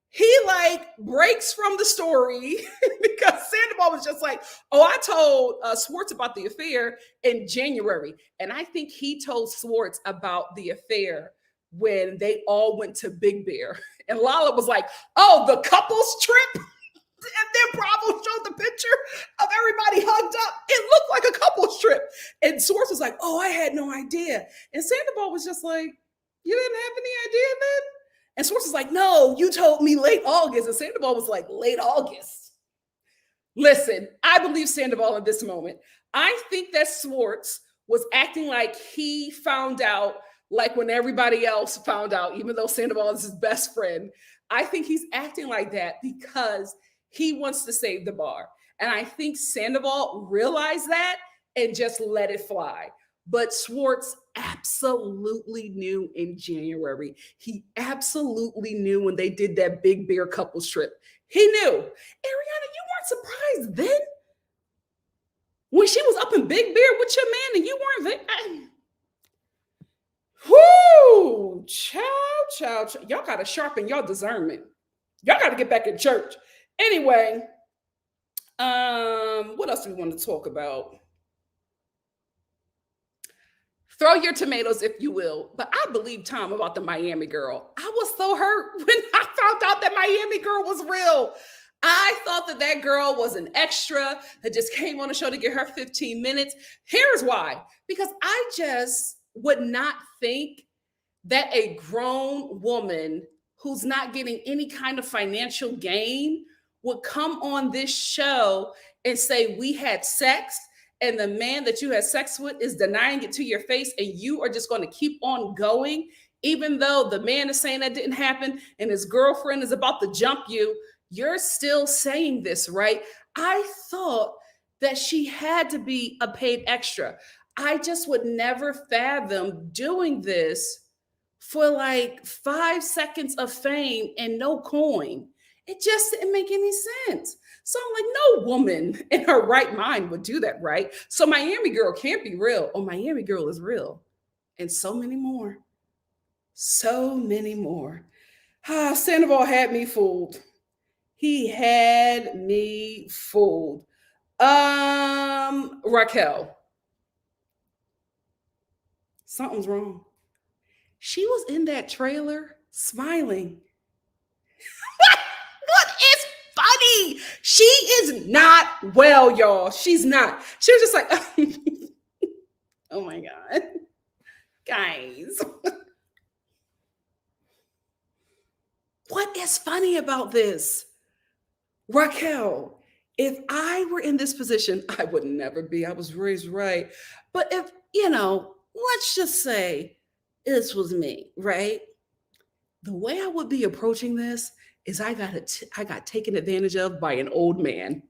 he like breaks from the story because Sandoval was just like, oh, I told Schwartz about the affair in January. And I think he told Schwartz about the affair when they all went to Big Bear. And Lala was like, oh, the couples trip? And then Bravo showed the picture of everybody hugged up. It looked like a couples trip. And Schwartz was like, oh, I had no idea. And Sandoval was just like, you didn't have any idea then? And Schwartz was like, no, you told me late August. And Sandoval was like, late August. Listen, I believe Sandoval in this moment. I think that Schwartz was acting like he found out, like when everybody else found out, even though Sandoval is his best friend. I think he's acting like that because he wants to save the bar. And I think Sandoval realized that and just let it fly. But Schwartz absolutely knew in January. He absolutely knew when they did that Big Bear couples trip. He knew. Ariana, you weren't surprised then? When she was up in Big Bear with your man and you weren't there? Whoo! Chow. Y'all got to sharpen your discernment. Y'all got to get back in church. Anyway, what else do we want to talk about? Throw your tomatoes, if you will. But I believe Tom about the Miami girl. I was so hurt when I found out that Miami girl was real. I thought that girl was an extra that just came on the show to get her 15 minutes. Here's why. Because I just would not think that a grown woman who's not getting any kind of financial gain would come on this show and say, we had sex, and the man that you had sex with is denying it to your face, and you are just going to keep on going, even though the man is saying that didn't happen and his girlfriend is about to jump you. You're still saying this, right? I thought that she had to be a paid extra. I just would never fathom doing this for like 5 seconds of fame and no coin. It just didn't make any sense. So I'm like, no woman in her right mind would do that, right? So Miami Girl can't be real. Oh, Miami Girl is real. And so many more. So many more. Sandoval had me fooled. He had me fooled. Raquel. Something's wrong. She was in that trailer smiling. What is funny? She is not well, y'all. She's not. She was just like, oh my God. Guys. What is funny about this? Raquel, if I were in this position, I would never be. I was raised right. But if, let's just say this was me, right? The way I would be approaching this is I got taken advantage of by an old man.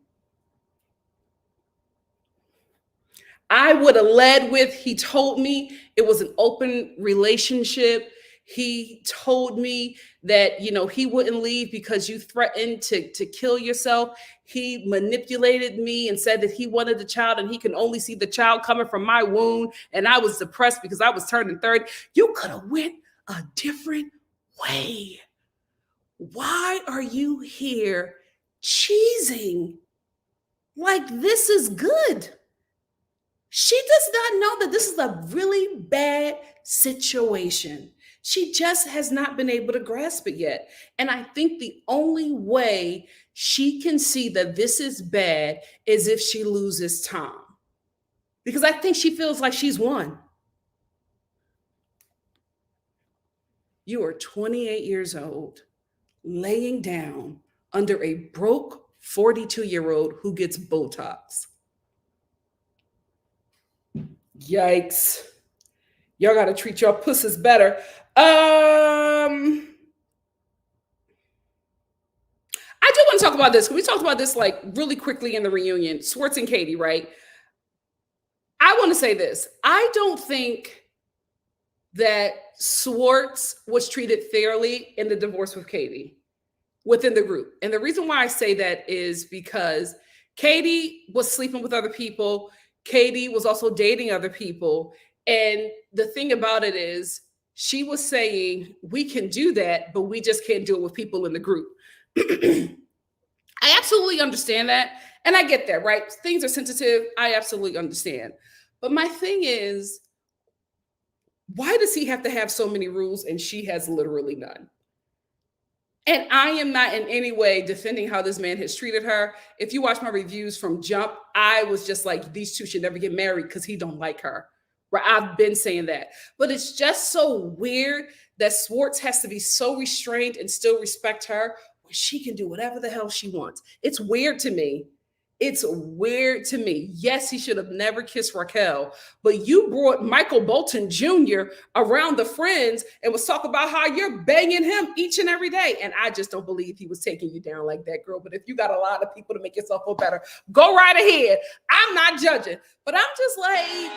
I would have led with, he told me it was an open relationship. He told me that, he wouldn't leave because you threatened to kill yourself. He manipulated me and said that he wanted the child and he can only see the child coming from my womb. And I was depressed because I was turning 30. You could have went a different way. Why are you here cheesing like this is good? She does not know that this is a really bad situation. She just has not been able to grasp it yet. And I think the only way she can see that this is bad is if she loses Tom. Because I think she feels like she's won. You are 28 years old, laying down under a broke 42-year-old who gets Botox. Yikes. Y'all got to treat your pussies better. I do want to talk about this. We talked about this like really quickly in the reunion. Schwartz and Katie, right? I want to say this. I don't think that Schwartz was treated fairly in the divorce with Katie within the group. And the reason why I say that is because Katie was sleeping with other people. Katie was also dating other people. And the thing about it is she was saying, we can do that, but we just can't do it with people in the group. I absolutely understand that. And I get that, right? Things are sensitive. I absolutely understand. But my thing is, why does he have to have so many rules and she has literally none? And I am not in any way defending how this man has treated her. If you watch my reviews from Jump, I was just like, these two should never get married because he don't like her. Right? I've been saying that. But it's just so weird that Schwartz has to be so restrained and still respect her when she can do whatever the hell she wants. It's weird to me. It's weird to me. Yes, he should have never kissed Raquel, but you brought Michael Bolton Jr. around the friends and was talking about how you're banging him each and every day. And I just don't believe he was taking you down like that, girl. But if you got a lot of people to make yourself feel better, go right ahead. I'm not judging, but I'm just like,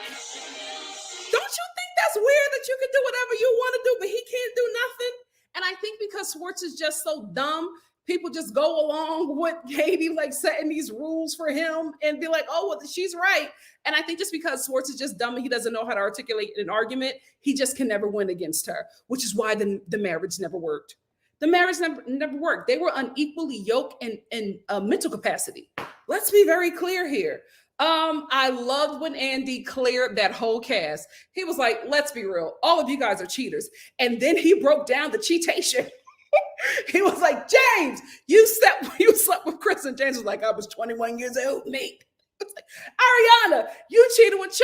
don't you think that's weird that you can do whatever you want to do, but he can't do nothing? And I think because Schwartz is just so dumb, people just go along with Katie, like setting these rules for him and be like, oh, well, she's right. And I think just because Schwartz is just dumb and he doesn't know how to articulate an argument, he just can never win against her, which is why the marriage never worked. The marriage never worked. They were unequally yoked in mental capacity. Let's be very clear here. I loved when Andy cleared that whole cast. He was like, let's be real. All of you guys are cheaters. And then he broke down the cheatation. He was like, James, you slept with Chris. And James was like, I was 21 years old, mate. It's like, Ariana, you cheated with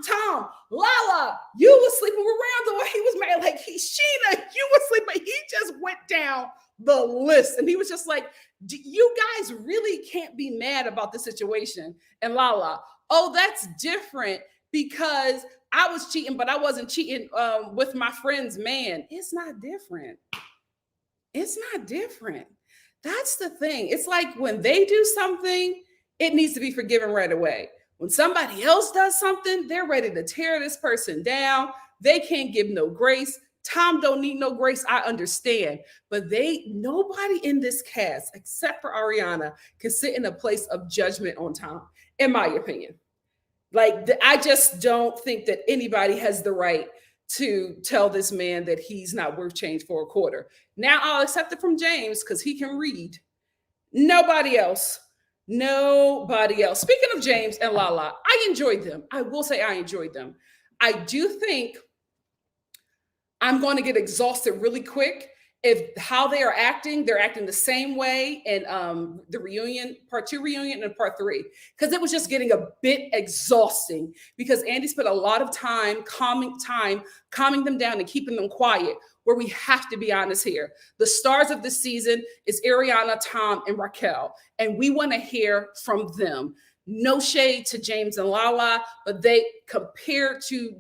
Tom. Lala, you was sleeping with Randall while he was married. Like, Sheena, you was sleeping. He just went down the list. And he was just like, you guys really can't be mad about the situation. And Lala, oh, that's different because I was cheating, but I wasn't cheating with my friend's man. It's not different. It's not different. That's the thing. It's like when they do something, it needs to be forgiven right away. When somebody else does something, they're ready to tear this person down. They can't give no grace. Tom don't need no grace. I understand. But nobody in this cast, except for Ariana, can sit in a place of judgment on Tom, in my opinion. Like, I just don't think that anybody has the right to tell this man that he's not worth change for a quarter. Now I'll accept it from James because he can read. Nobody else. Nobody else. Speaking of James and Lala, I enjoyed them. I will say I enjoyed them. I do think I'm going to get exhausted really quick if how they are acting, they're acting the same way in the reunion, part 2 reunion and part 3, because it was just getting a bit exhausting because Andy spent a lot of time calming them down and keeping them quiet, where we have to be honest here. The stars of this season is Ariana, Tom, and Raquel, and we want to hear from them. No shade to James and Lala, but they compared to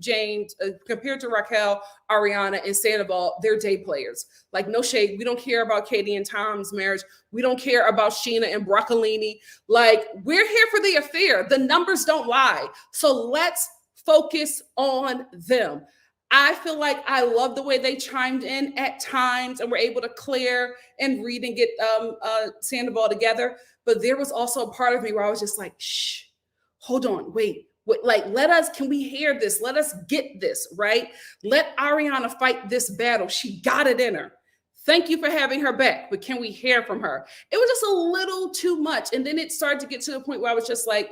Raquel, Ariana, and Sandoval, they're day players. Like, no shade. We don't care about Katie and Tom's marriage. We don't care about Sheena and Broccolini. Like, we're here for the affair. The numbers don't lie. So let's focus on them. I feel like I love the way they chimed in at times and were able to clear and read and get Sandoval together. But there was also a part of me where I was just like, shh, hold on, wait, like, can we hear this? Let us get this, right? Let Ariana fight this battle. She got it in her. Thank you for having her back, but can we hear from her? It was just a little too much. And then it started to get to the point where I was just like,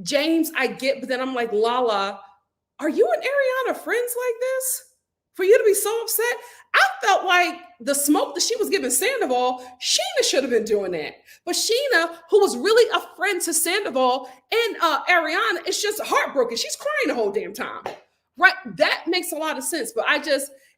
James, I get, but then I'm like, Lala, are you and Ariana friends like this? For you to be so upset? I felt like the smoke that she was giving Sandoval, Sheena should have been doing that. But Sheena, who was really a friend to Sandoval and Ariana, is just heartbroken. She's crying the whole damn time. Right? That makes a lot of sense. But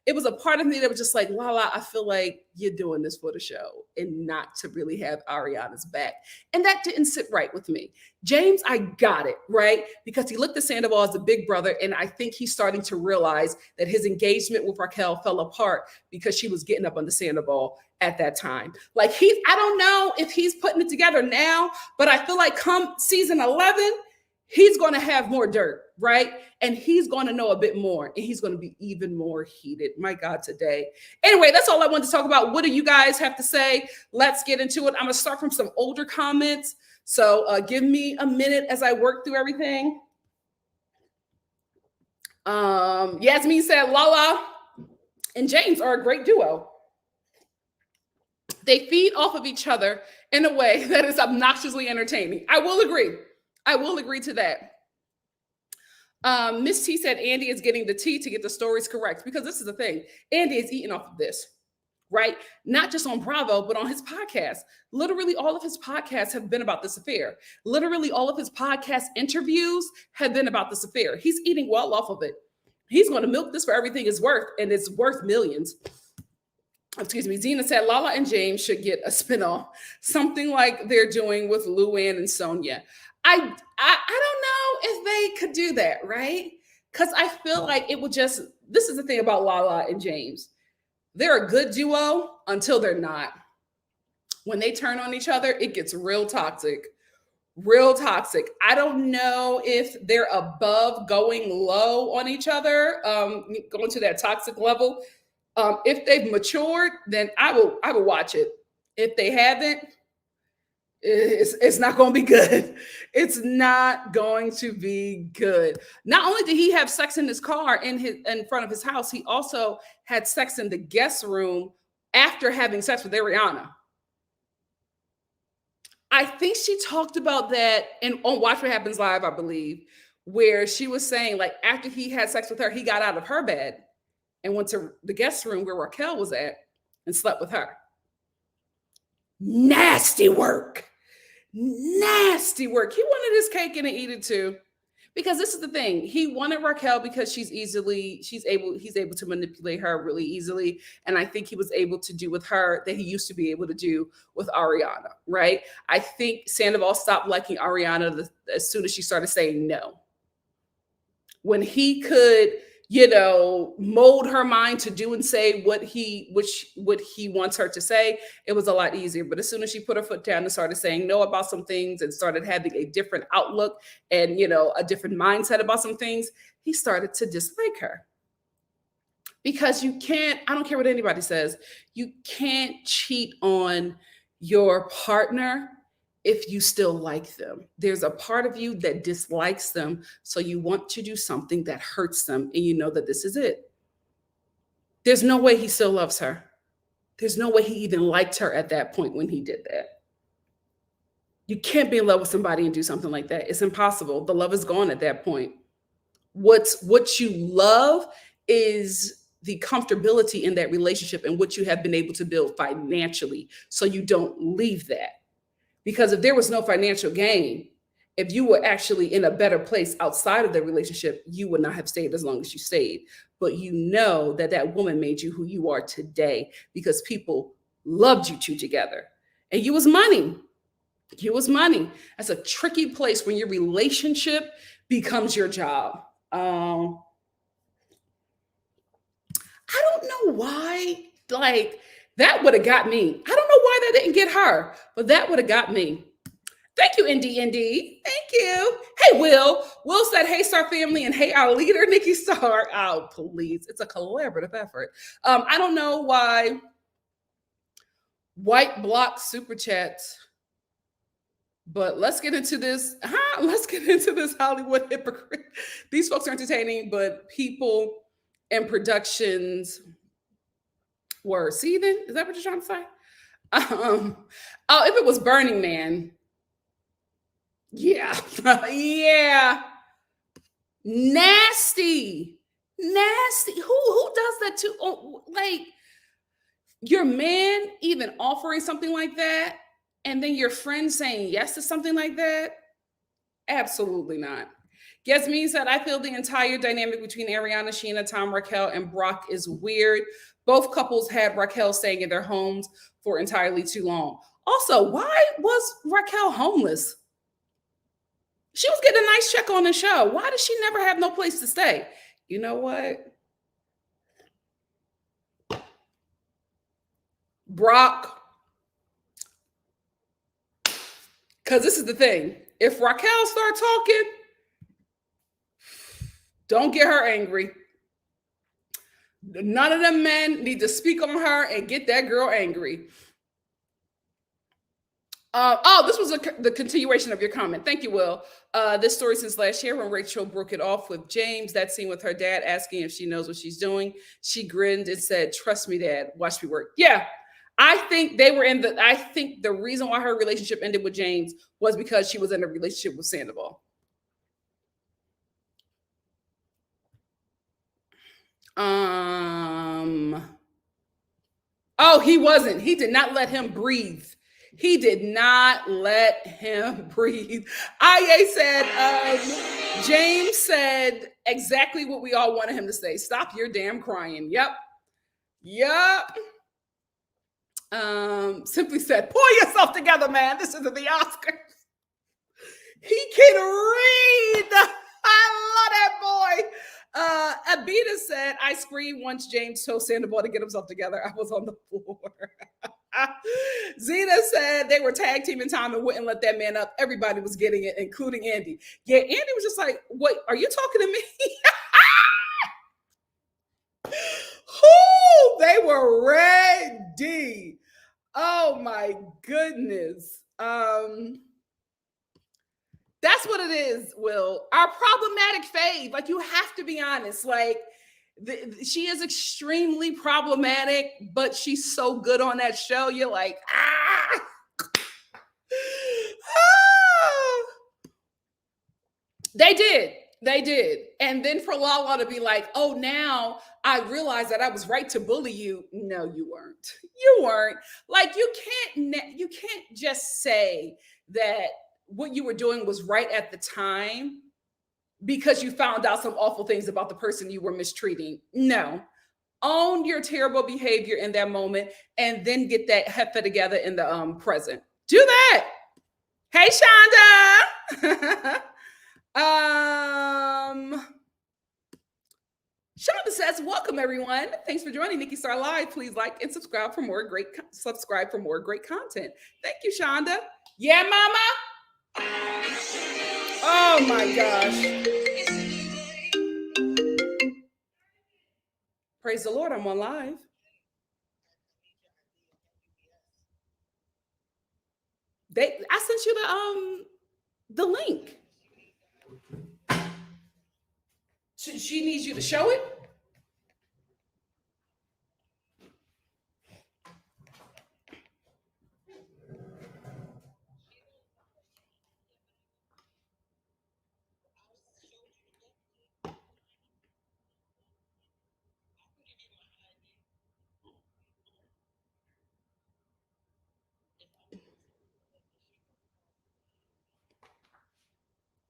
it was a part of me that was just like, Lala, I feel like you're doing this for the show and not to really have Ariana's back. And that didn't sit right with me. James, I got it, right? Because he looked at Sandoval as a big brother, and I think he's starting to realize that his engagement with Raquel fell apart because she was getting up under Sandoval at that time. Like, I don't know if he's putting it together now, but I feel like come season 11, he's going to have more dirt, right? And he's going to know a bit more, and he's going to be even more heated. My God, today. Anyway, that's all I wanted to talk about. What do you guys have to say? Let's get into it. I'm going to start from some older comments. So give me a minute as I work through everything. Yasmin said, Lala and James are a great duo. They feed off of each other in a way that is obnoxiously entertaining. I will agree. I will agree to that. Miss T said Andy is getting the tea to get the stories correct, because this is the thing. Andy is eating off of this, right? Not just on Bravo, but on his podcast. Literally all of his podcasts have been about this affair. Literally all of his podcast interviews have been about this affair. He's eating well off of it. He's going to milk this for everything it's worth, and it's worth millions. Excuse me. Zena said Lala and James should get a spinoff, something like they're doing with Luann and Sonia. I don't know if they could do that, right? Because I feel like it would just, this is the thing about Lala and James. They're a good duo until they're not. When they turn on each other, it gets real toxic. Real toxic. I don't know if they're above going low on each other, going to that toxic level. If they've matured, then I will watch it. If they haven't, it's not going to be good. It's not going to be good. Not only did he have sex in his car in front of his house, he also had sex in the guest room after having sex with Ariana. I think she talked about that on Watch What Happens Live, I believe, where she was saying, like, after he had sex with her, he got out of her bed and went to the guest room where Raquel was at and slept with her. Nasty work. Nasty work. He wanted his cake and to eat it too. Because this is the thing. He wanted Raquel because he's able to manipulate her really easily. And I think he was able to do with her that he used to be able to do with Ariana, right? I think Sandoval stopped liking Ariana as soon as she started saying no. When he could, mold her mind to do and say what he wants her to say, it was a lot easier. But as soon as she put her foot down and started saying no about some things and started having a different outlook and, a different mindset about some things, he started to dislike her. Because you can't, I don't care what anybody says, you can't cheat on your partner if you still like them. There's a part of you that dislikes them, so you want to do something that hurts them, and you know that this is it. There's no way he still loves her. There's no way he even liked her at that point when he did that. You can't be in love with somebody and do something like that. It's impossible. The love is gone at that point. What you love is the comfortability in that relationship and what you have been able to build financially, so you don't leave that. Because if there was no financial gain, if you were actually in a better place outside of the relationship, you would not have stayed as long as you stayed. But you know that that woman made you who you are today because people loved you two together. And you was money. You was money. That's a tricky place when your relationship becomes your job. I don't know why, like, that would have got me. I don't know why that didn't get her, but that would have got me. Thank you, ND. Thank you. Hey, Will. Will said, hey, Star family, and hey, our leader, NikkiStar. Oh, please. It's a collaborative effort. I don't know why white block super chats, but let's get into this. Let's get into this Hollywood hypocrite. These folks are entertaining, but people and productions were seething. Is that what you're trying to say? Oh, if it was Burning Man, yeah, yeah, nasty. Who does that to? Oh, like, your man even offering something like that, and then your friend saying yes to something like that? Absolutely not. Yasmin said, I feel the entire dynamic between Ariana, Sheena, Tom, Raquel, and Brock is weird. Both couples had Raquel staying in their homes for entirely too long. Also, why was Raquel homeless? She was getting a nice check on the show. Why does she never have no place to stay? You know what? Brock, because this is the thing. If Raquel starts talking, don't get her angry. None of them men need to speak on her and get that girl angry. This was the continuation of your comment. Thank you, Will. This story since last year when Rachel broke it off with James, that scene with her dad asking if she knows what she's doing. She grinned and said, trust me, Dad, watch me work. Yeah, I think I think the reason why her relationship ended with James was because she was in a relationship with Sandoval. Oh, he wasn't. He did not let him breathe. He did not let him breathe. Aye said, James said exactly what we all wanted him to say. Stop your damn crying. Yep. Simply said, pull yourself together, man. This isn't the Oscars. He can read. I love that boy. Abita said, I screamed once James told Sandoval to get himself together. I was on the floor. Zena said they were tag teaming Tom and wouldn't let that man up. Everybody was getting it, including Andy. Yeah, Andy was just like, wait, are you talking to me? They were ready. Oh my goodness. That's what it is, Will. Our problematic fave. Like, you have to be honest. Like, she is extremely problematic, but she's so good on that show. You're like, They did. And then for Lala to be like, oh, now I realize that I was right to bully you. No, you weren't. You weren't. Like, you can't just say that what you were doing was right at the time because you found out some awful things about the person you were mistreating. No. Own your terrible behavior in that moment and then get that heifer together in the present. Do that. Hey, Shonda. Shonda says, welcome everyone. Thanks for joining NikkiStar Live. Please like and subscribe for more great content. Thank you, Shonda. Yeah, mama. Oh my gosh. Praise the Lord, I'm on live. I sent you the link. She needs you to show it.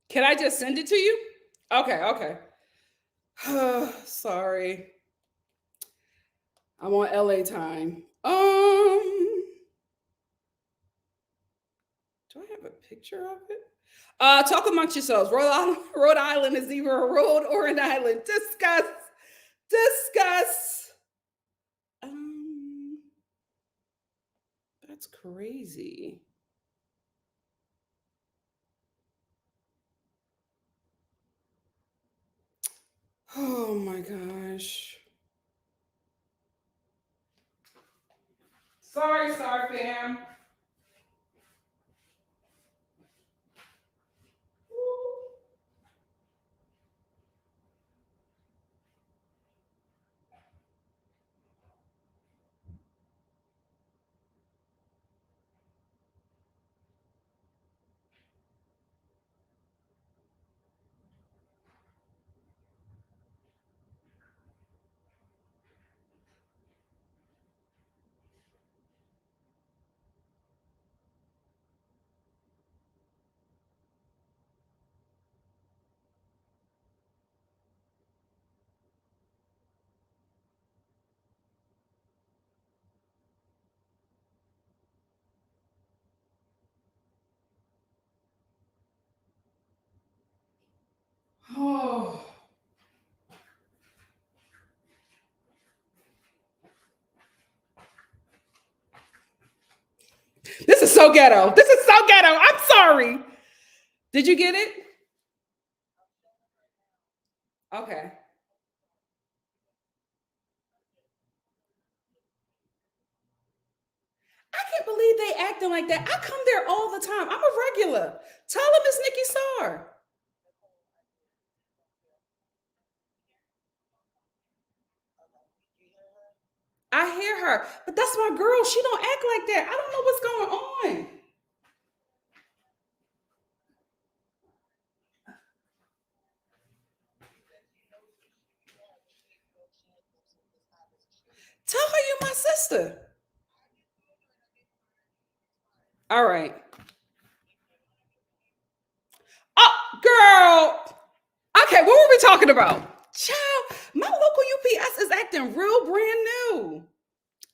Can I just send it to you? Okay, okay. Sorry. I'm on LA time. Do I have a picture of it? Talk amongst yourselves. Rhode Island is either a road or an island. Discuss. Discuss. That's crazy. Oh my gosh. Sorry, Star fam. Oh. This is so ghetto. This is so ghetto. I'm sorry. Did you get it? Okay. I can't believe they acting like that. I come there all the time. I'm a regular. Tell them it's Nikki.Star. I hear her, but that's my girl. She don't act like that. I don't know what's going on. Tell her you're my sister. All right. Oh, girl. Okay, what were we talking about? Child, my local UPS is acting real brand new.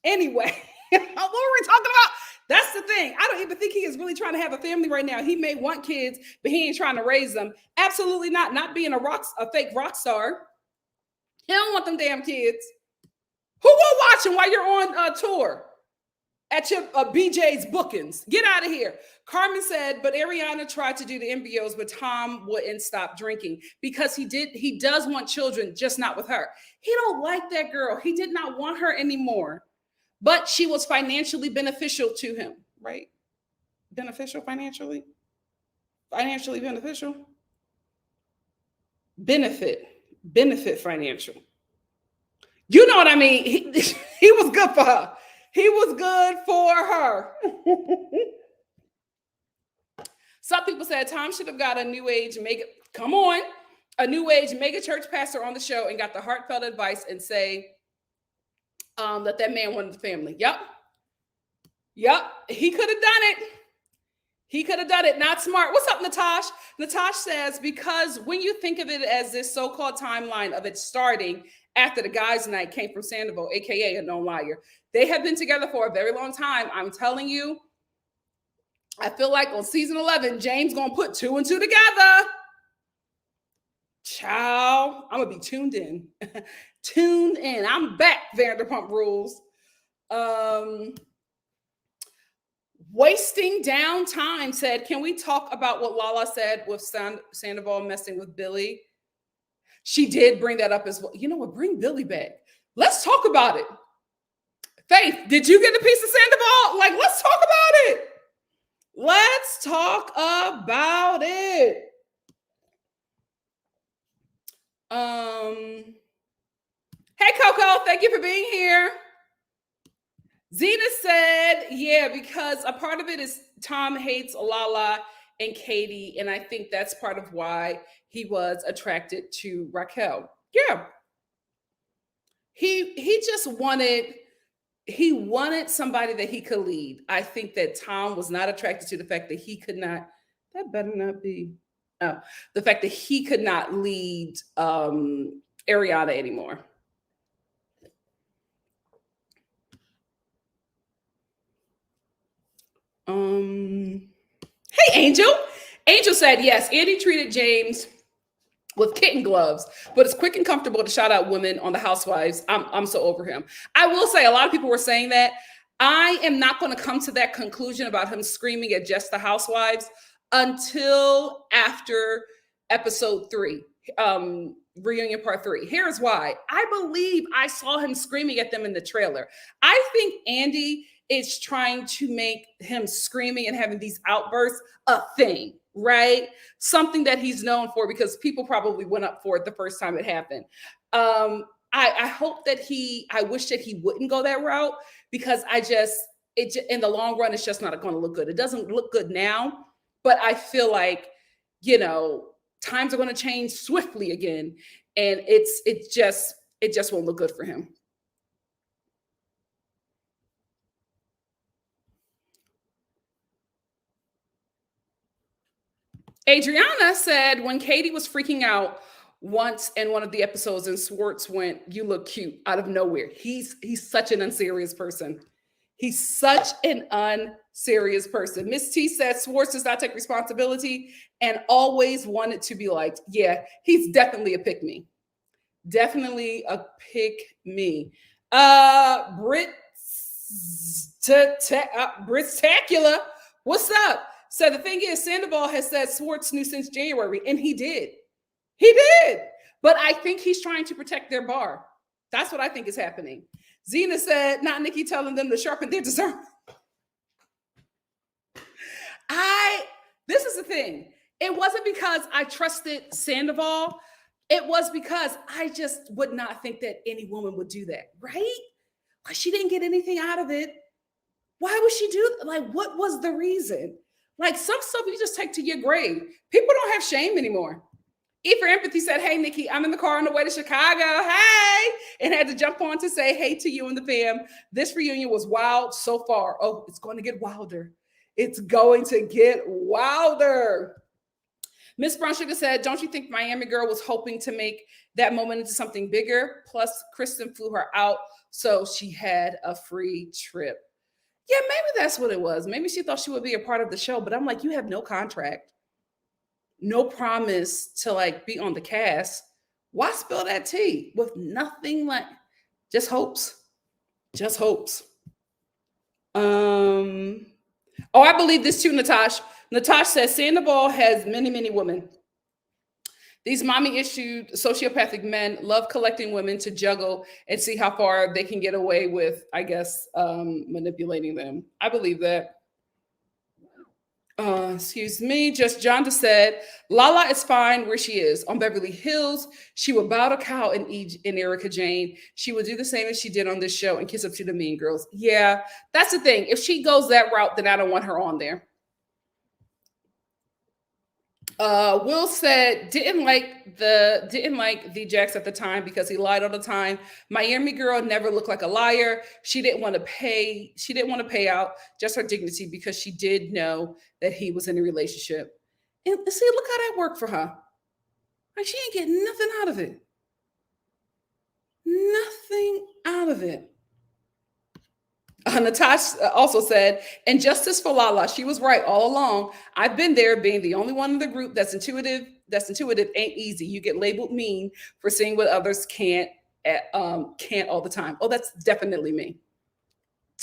Anyway, what were we talking about? That's the thing. I don't even think he is really trying to have a family right now. He may want kids, but he ain't trying to raise them. Absolutely not. Not being a fake rock star. He don't want them damn kids. Who will watch him while you're on tour at your BJ's bookings? Get out of here. Carmen said, but Ariana tried to do the embryos, but Tom wouldn't stop drinking because he does want children, just not with her. He don't like that girl. He did not want her anymore. But she was financially beneficial to him, right? Beneficial financially? Financially beneficial? Benefit financial. You know what I mean? He was good for her. He was good for her. Some people said Tom should have got a new age a new age mega church pastor on the show and got the heartfelt advice and say that man wanted the family. Yep. He could have done it. He could have done it. Not smart. What's up, Natasha? Natasha says, because when you think of it as this so-called timeline of it starting after the guys' night came from Sandoval, aka a known liar, they have been together for a very long time. I'm telling you, I feel like on season 11, James gonna put 2 and 2 together. Ciao. I'm gonna be tuned in. Tuned in. I'm back, Vanderpump Rules. Wasting down time said, can we talk about what Lala said with Sandoval messing with Billy? She did bring that up as well. You know what? Bring Billy back. Let's talk about it. Faith, did you get a piece of Sandoval? Like, let's talk about it. Let's talk about it. Hey Coco, thank you for being here. Zena said, yeah, because a part of it is Tom hates Lala and Katie, and I think that's part of why he was attracted to Raquel. Yeah. He just wanted somebody that he could lead. I think that Tom was not attracted to the fact that he could not, that better not be, the fact that he could not lead Ariana anymore. Hey, Angel. Angel said, yes, Andy treated James with kitten gloves, but it's quick and comfortable to shout out women on the Housewives. I'm so over him. I will say a lot of people were saying that. I am not going to come to that conclusion about him screaming at just the Housewives until after episode 3, reunion part 3. Here's why. I believe I saw him screaming at them in the trailer. I think Andy is trying to make him screaming and having these outbursts a thing, right? Something that he's known for, because people probably went up for it the first time it happened. I hope that I wish that he wouldn't go that route, because in the long run, it's just not going to look good. It doesn't look good now, but I feel like, times are going to change swiftly again. And it just won't look good for him. Adriana said when Katie was freaking out once in one of the episodes and Schwartz went, "You look cute," out of nowhere. He's such an unserious person. He's such an unserious person. Miss T said Schwartz does not take responsibility and always wanted to be liked. Yeah, he's definitely a pick me. Definitely a pick me. Brittacular, what's up? So the thing is, Sandoval has said Schwartz knew since January, and he did. He did. But I think he's trying to protect their bar. That's what I think is happening. Zena said, not Nikki telling them to sharpen their discernment. This is the thing. It wasn't because I trusted Sandoval. It was because I just would not think that any woman would do that, right? Like, she didn't get anything out of it. Why would she do that? Like, what was the reason? Like, some stuff you just take to your grave. People don't have shame anymore. E for Empathy said, hey, Nikki, I'm in the car on the way to Chicago. Hey! And had to jump on to say hey to you and the fam. This reunion was wild so far. Oh, it's going to get wilder. It's going to get wilder. Miss Brown Sugar said, don't you think Miami Girl was hoping to make that moment into something bigger? Plus, Kristen flew her out, so she had a free trip. Yeah, maybe that's what it was. Maybe she thought she would be a part of the show, but I'm like, you have no contract, no promise to like be on the cast. Why spill that tea with nothing? Like, just hopes. Just hopes. Oh, I believe this too, Natasha. Natasha says Sandoval has many, many women. These mommy-issued sociopathic men love collecting women to juggle and see how far they can get away with, I guess, manipulating them. I believe that. Excuse me. Just Jonda said, Lala is fine where she is. On Beverly Hills, she would bow to Kyle and Erica Jane. She would do the same as she did on this show and kiss up to the Mean Girls. Yeah, that's the thing. If she goes that route, then I don't want her on there. Will said didn't like the Jax at the time because he lied all the time. Miami Girl never looked like a liar. She didn't want to pay out just her dignity because she did know that he was in a relationship. And see, look how that worked for her. Like, she ain't getting nothing out of it. Nothing out of it. Natasha also said, and justice for Lala. She was right all along. I've been there, being the only one in the group that's intuitive. That's intuitive ain't easy. You get labeled mean for seeing what others can't all the time. Oh, that's definitely me.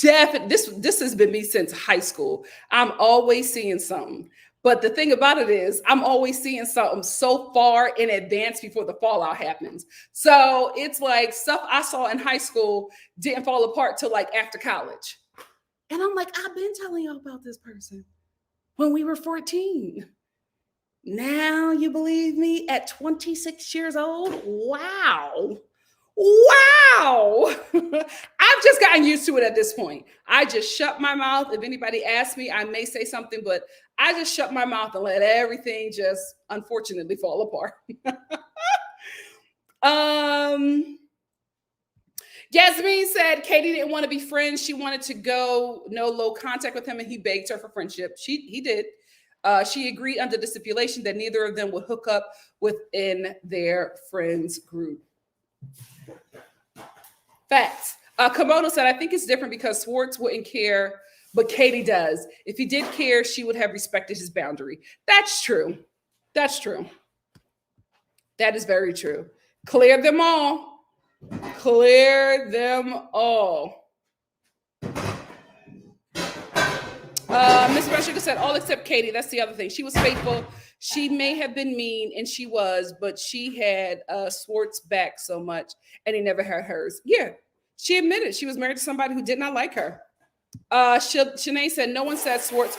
This has been me since high school. I'm always seeing something. But the thing about it is, I'm always seeing something so far in advance before the fallout happens. So it's like stuff I saw in high school didn't fall apart till like after college. And I'm like, I've been telling y'all about this person when we were 14. Now you believe me at 26 years old? Wow. Wow. I've just gotten used to it at this point. I just shut my mouth. If anybody asks me, I may say something, but I just shut my mouth and let everything just unfortunately fall apart. Yasmin said Katie didn't want to be friends. She wanted to go no low contact with him, and he begged her for friendship. He did. She agreed under the stipulation that neither of them would hook up within their friends group. Facts. Komodo said, I think it's different because Schwartz wouldn't care, but Katie does. If he did care, she would have respected his boundary. That's true. That's true. That is very true. Clear them all. Clear them all. Miss Rushica said, all except Katie. That's the other thing. She was faithful. She may have been mean, and she was, but she had Schwartz back so much, and he never had hers. Yeah, she admitted she was married to somebody who did not like her. Shanae said, no one said Schwartz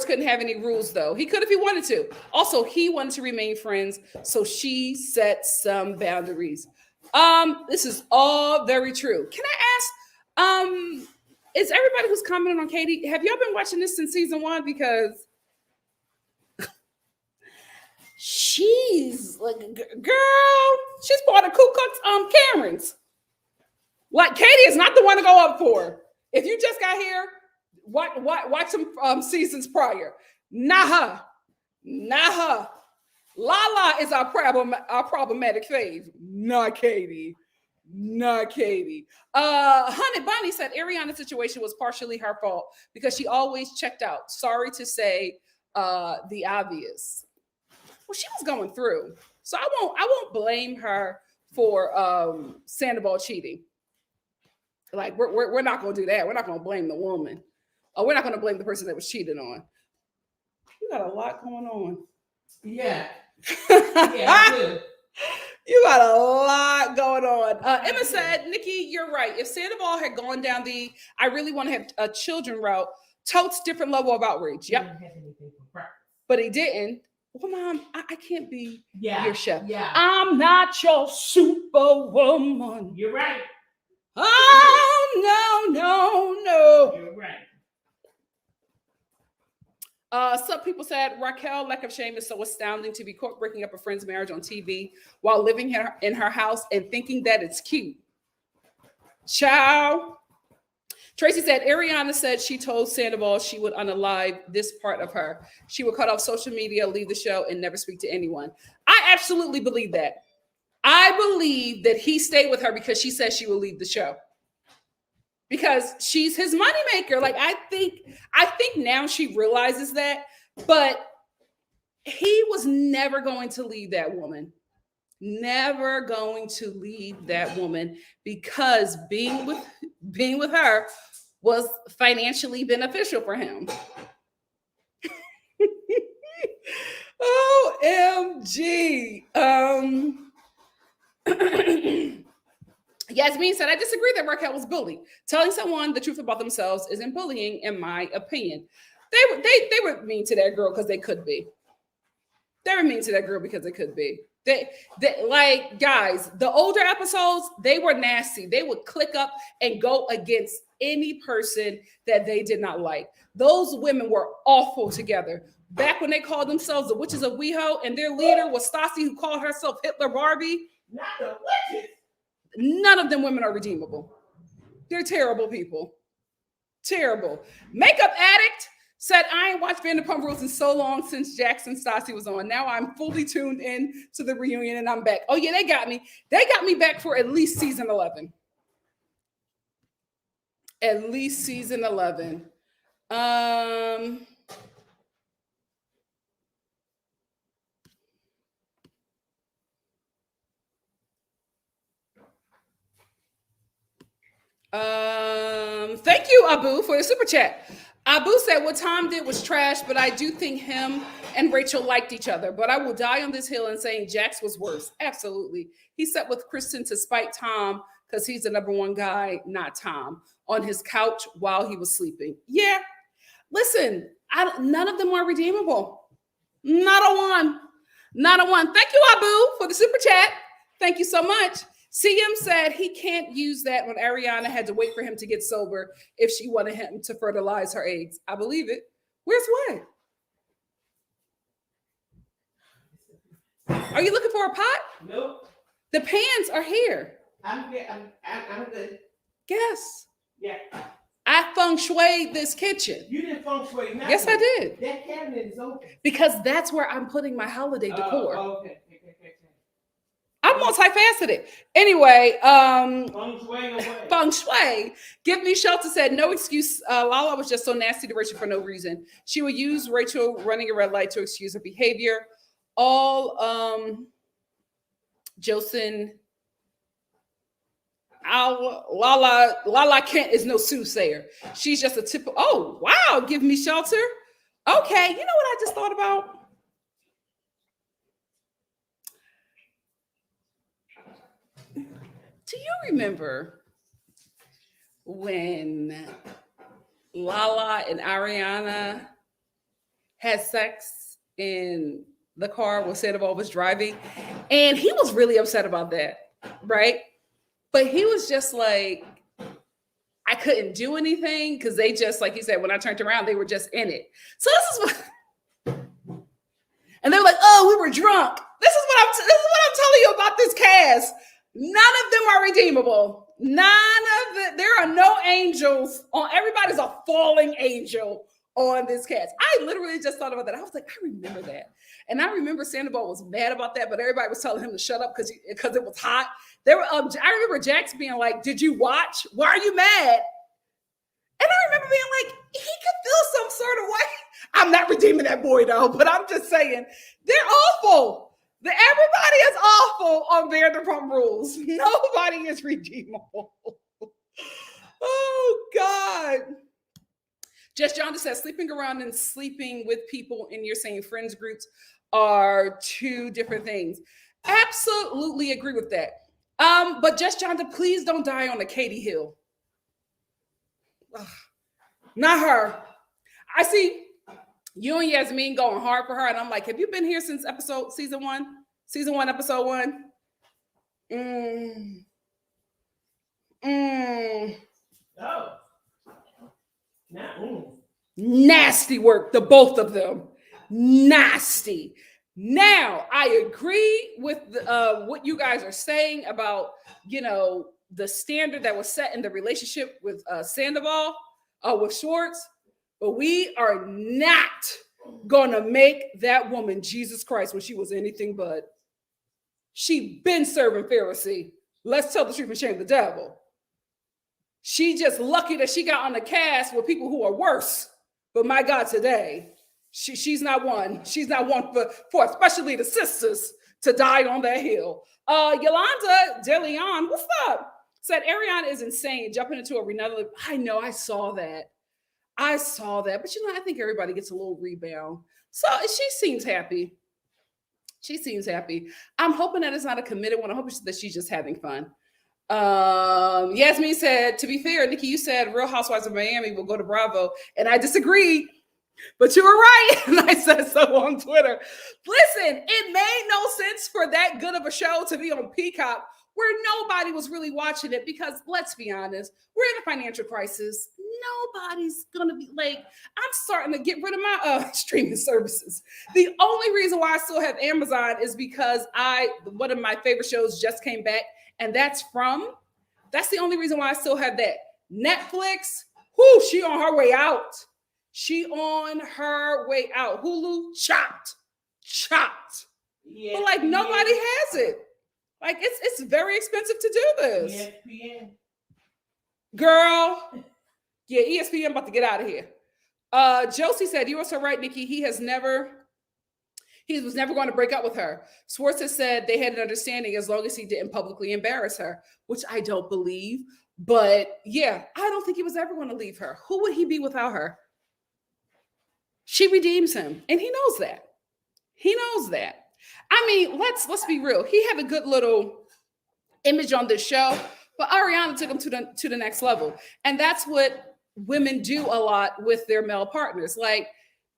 couldn't have any rules, though. He could if he wanted to. Also, he wanted to remain friends, so she set some boundaries. This is all very true. Can I ask, is everybody who's commenting on Katie, have y'all been watching this since season 1? Because she's like, girl, she's part of Ku Klux Karens. Like, Katie is not the one to go up for. If you just got here, watch some seasons prior. Nah, Lala is our problematic fave. Not Katie. Honey Bunny said Ariana's situation was partially her fault because she always checked out. Sorry to say the obvious. Well, she was going through. So I won't blame her for Sandoval cheating. Like, we're not going to do that. We're not going to blame the woman. We're not going to blame the person that was cheated on. You got a lot going on. Yeah. Yeah, I do. You got a lot going on. Emma said, Nikki, you're right. If Sandoval had gone down the I really want to have a children route, totes different level of outrage. Yep. But he didn't. Well, Mom, I can't be your chef. Yeah. I'm not your superwoman. You're right. Oh, no. You're right. Some people said Raquel lack of shame is so astounding to be caught breaking up a friend's marriage on TV while living in her house and thinking that it's cute. Ciao. Tracy said Ariana said she told Sandoval she would unalive this part of her. She would cut off social media, leave the show, and never speak to anyone. I absolutely believe that. I believe that he stayed with her because she said she would leave the show. Because she's his moneymaker. Like, I think now she realizes that, but he was never going to leave that woman. Never going to leave that woman because being with her was financially beneficial for him. OMG. Yasmin said, I disagree that Raquel was bullied. Telling someone the truth about themselves isn't bullying, in my opinion. They were mean to that girl because they could be. They were mean to that girl because they could be. They like, guys, the older episodes, they were nasty. They would click up and go against any person that they did not like. Those women were awful together. Back when they called themselves the Witches of WeHo, and their leader was Stassi, who called herself Hitler Barbie. Not the witches. None of them women are redeemable. They're terrible people. Terrible. Makeup Addict said, I ain't watched Vanderpump Rules in so long since Jackson Stassi was on. Now I'm fully tuned in to the reunion and I'm back. Oh yeah, they got me. They got me back for at least season 11. At least season 11. Thank you, Abu, for the super chat. Abu said what Tom did was trash, but I do think him and Rachel liked each other. But I will die on this hill and saying Jax was worse. Absolutely. He slept with Kristen to spite Tom because he's the number one guy, not Tom, on his couch while he was sleeping. Yeah. Listen, none of them are redeemable. Not a one. Not a one. Thank you, Abu, for the super chat. Thank you so much. CM said he can't use that when Ariana had to wait for him to get sober if she wanted him to fertilize her eggs. I believe it. Where's what? Are you looking for a pot? Nope. The pans are here. I'm good. Guess. Yeah. I feng shui this kitchen. You didn't feng shui nothing. Yes, I did. That cabinet is open. Because that's where I'm putting my holiday decor. Okay. I'm multifaceted. Anyway, Feng shui away. feng shui. Give me shelter said no excuse. Lala was just so nasty to Rachel for no reason. She would use Rachel running a red light to excuse her behavior. All Jocelyn. Lala Kent is no soothsayer. She's just a typical. Oh wow, give me shelter. Okay, you know what I just thought about? Do you remember when Lala and Ariana had sex in the car when Sandoval was driving? And he was really upset about that, right? But he was just like, I couldn't do anything because they just, like he said, when I turned around, they were just in it. So this is what, and they were like, oh, we were drunk. This is what I'm telling you about this cast. None of them are redeemable. None of it. There are no angels on. Everybody's a falling angel on this cast. I literally just thought about that. I was like, I remember that. And I remember Sandoval was mad about that, but everybody was telling him to shut up because it was hot. They were. I remember Jax being like, did you watch? Why are you mad? And I remember being like, he could feel some sort of way. I'm not redeeming that boy though, but I'm just saying, they're awful. Everybody is awful on Vanderpump Rules. Nobody is redeemable. Oh, God. Jess Johnson says sleeping around and sleeping with people in your same friends groups are two different things. Absolutely agree with that. But Jess Johnson, please don't die on a Katie Hill. Ugh, not her. I see you and Yasmin going hard for her, and I'm like, have you been here since season one, episode 1? Oh. Nasty work, the both of them. Nasty. Now, I agree with what you guys are saying about, the standard that was set in the relationship with Sandoval, with Schwartz, but we are not going to make that woman Jesus Christ when she was anything but. She been serving Pharisee. Let's tell the truth and shame the devil. She just lucky that she got on the cast with people who are worse. But my God, today, she's not one. She's not one for especially the sisters to die on that hill. Yolanda DeLeon, what's up? Said Ariana is insane, jumping into a Renata. I know, I saw that. But I think everybody gets a little rebound. So she seems happy. I'm hoping that it's not a committed one. I hope that she's just having fun. Yasmin said, to be fair, Nikki, you said Real Housewives of Miami will go to Bravo, and I disagreed, but you were right, and I said so on Twitter. Listen, it made no sense for that good of a show to be on Peacock where nobody was really watching it because, let's be honest, we're in a financial crisis. Nobody's gonna be like, I'm starting to get rid of my streaming services. The only reason why I still have Amazon is because one of my favorite shows just came back, and that's the only reason why I still have that. Netflix, she on her way out. Hulu, chopped. Yeah, but nobody has it. It's very expensive to do this. ESPN. Girl. Yeah, ESPN about to get out of here. Josie said, you are so right, Nikki. He was never going to break up with her. Schwartz has said they had an understanding as long as he didn't publicly embarrass her, which I don't believe. But yeah, I don't think he was ever going to leave her. Who would he be without her? She redeems him, and he knows that. He knows that. I mean, let's be real. He had a good little image on this show, but Ariana took him to the next level. And that's what women do a lot with their male partners. Like,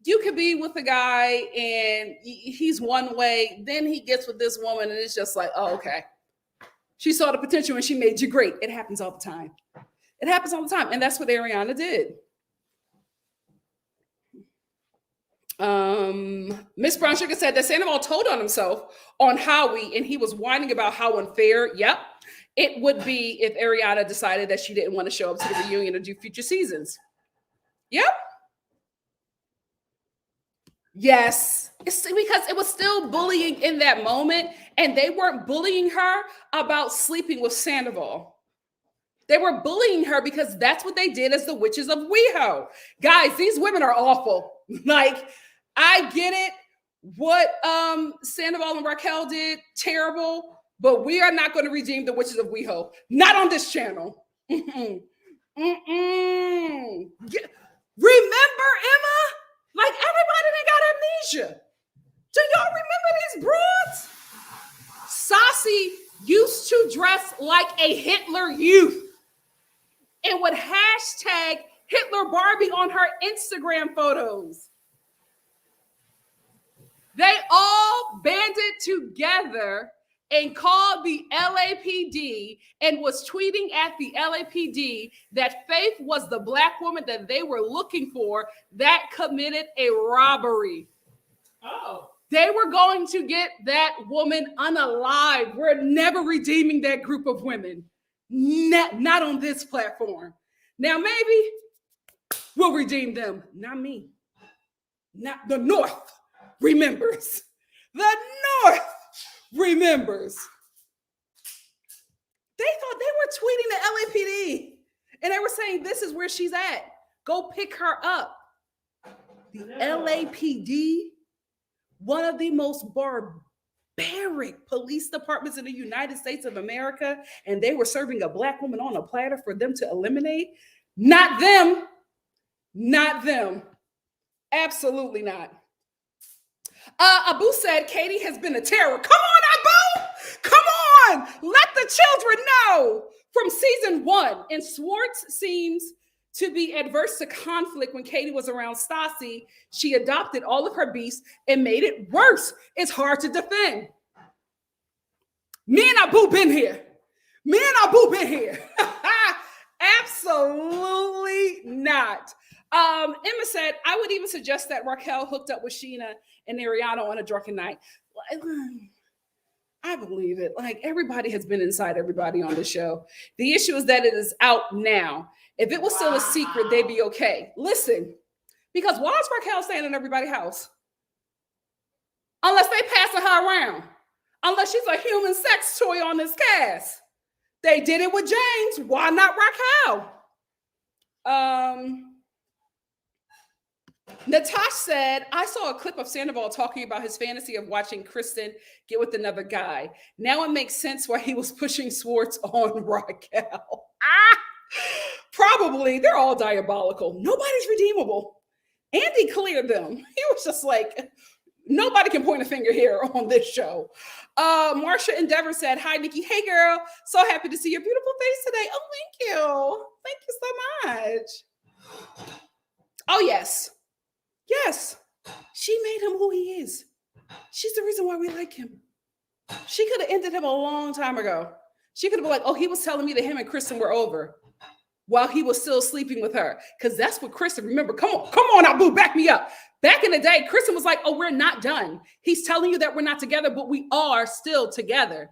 you could be with a guy and he's one way, then he gets with this woman and it's just like, oh, okay. She saw the potential and she made you great. It happens all the time. It happens all the time. And that's what Ariana did. Miss Brown Sugar said that Sandoval told on himself on Howie and he was whining about how unfair. Yep. It would be if Ariana decided that she didn't want to show up to the reunion or do future seasons. Yep. Yes, it's because it was still bullying in that moment, and they weren't bullying her about sleeping with Sandoval. They were bullying her because that's what they did as the witches of WeHo. Guys, these women are awful. Like, I get it. What Sandoval and Raquel did, terrible, but we are not going to redeem the witches of WeHo. Not on this channel. Remember Emma? Like, everybody done got amnesia. Do y'all remember these broads? Saucy used to dress like a Hitler youth and would hashtag Hitler Barbie on her Instagram photos. They all banded together and called the LAPD and was tweeting at the LAPD that Faith was the Black woman that they were looking for that committed a robbery. Oh. They were going to get that woman unalive. We're never redeeming that group of women. Not on this platform. Now, maybe we'll redeem them. Not me. Not the North remembers. The North remembers. They thought they were tweeting the LAPD and they were saying, this is where she's at. Go pick her up. The LAPD, one of the most barbaric police departments in the United States of America, and they were serving a Black woman on a platter for them to eliminate. Not them. Not them. Absolutely not. Abu said Katie has been a terror. Come on, Abu! Come on! Let the children know. From season 1, and Swartz seems to be adverse to conflict. When Katie was around Stassi, she adopted all of her beasts and made it worse. It's hard to defend. Me and Abu been here. Me and Abu been here. Absolutely not. Emma said, I would even suggest that Raquel hooked up with Sheena and Ariana on a drunken night. I believe it. Like, everybody has been inside everybody on the show. The issue is that it is out now. If it was still a secret, they'd be okay. Listen, because why is Raquel staying in everybody's house? Unless they passing her around. Unless she's a human sex toy on this cast. They did it with James. Why not Raquel? Natasha said, I saw a clip of Sandoval talking about his fantasy of watching Kristen get with another guy. Now it makes sense why he was pushing Swartz on Raquel. Probably. They're all diabolical. Nobody's redeemable. Andy cleared them. He was just like, nobody can point a finger here on this show. Marsha Endeavor said, hi, Nikki. Hey, girl. So happy to see your beautiful face today. Oh, thank you. Thank you so much. Oh, yes. Yes. She made him who he is. She's the reason why we like him. She could have ended him a long time ago. She could have been like, oh, he was telling me that him and Kristen were over while he was still sleeping with her. Because that's what Kristen, remember, come on, Abu, back me up. Back in the day, Kristen was like, oh, we're not done. He's telling you that we're not together, but we are still together.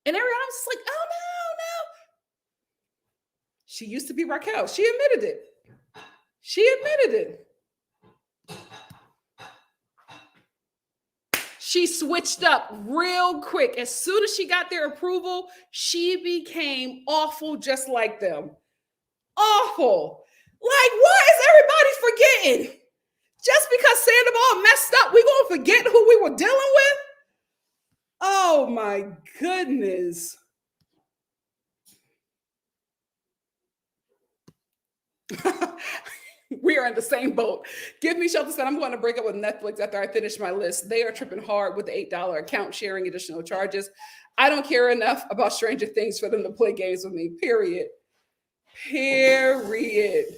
And Ariana was just like, oh, no. She used to be Raquel. She admitted it. She switched up real quick. As soon as she got their approval, she became awful just like them. Awful. Like, what is everybody forgetting? Just because Sandoval messed up, we gonna forget who we were dealing with? Oh my goodness. We are in the same boat. Give Me Shelter said, I'm going to break up with Netflix after I finish my list. They are tripping hard with the $8 account sharing additional charges. I don't care enough about Stranger Things for them to play games with me. Period. Period.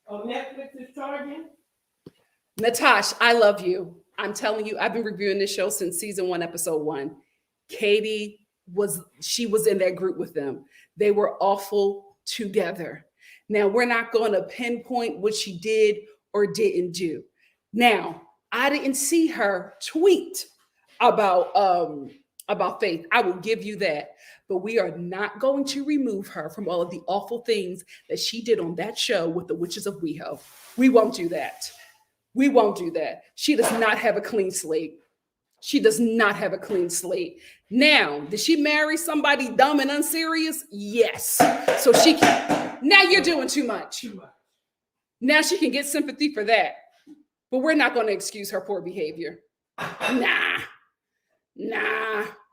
Oh, Netflix is charging? Natasha, I love you. I'm telling you, I've been reviewing this show since season 1, episode 1. Katie was in that group with them. They were awful together. Now, we're not going to pinpoint what she did or didn't do. Now, I didn't see her tweet about Faith. I will give you that. But we are not going to remove her from all of the awful things that she did on that show with the Witches of WeHo. We won't do that. We won't do that. She does not have a clean slate. She does not have a clean slate. Now, did she marry somebody dumb and unserious? Yes. So she can. Now you're doing too much. Now she can get sympathy for that. But we're not going to excuse her poor behavior. Nah.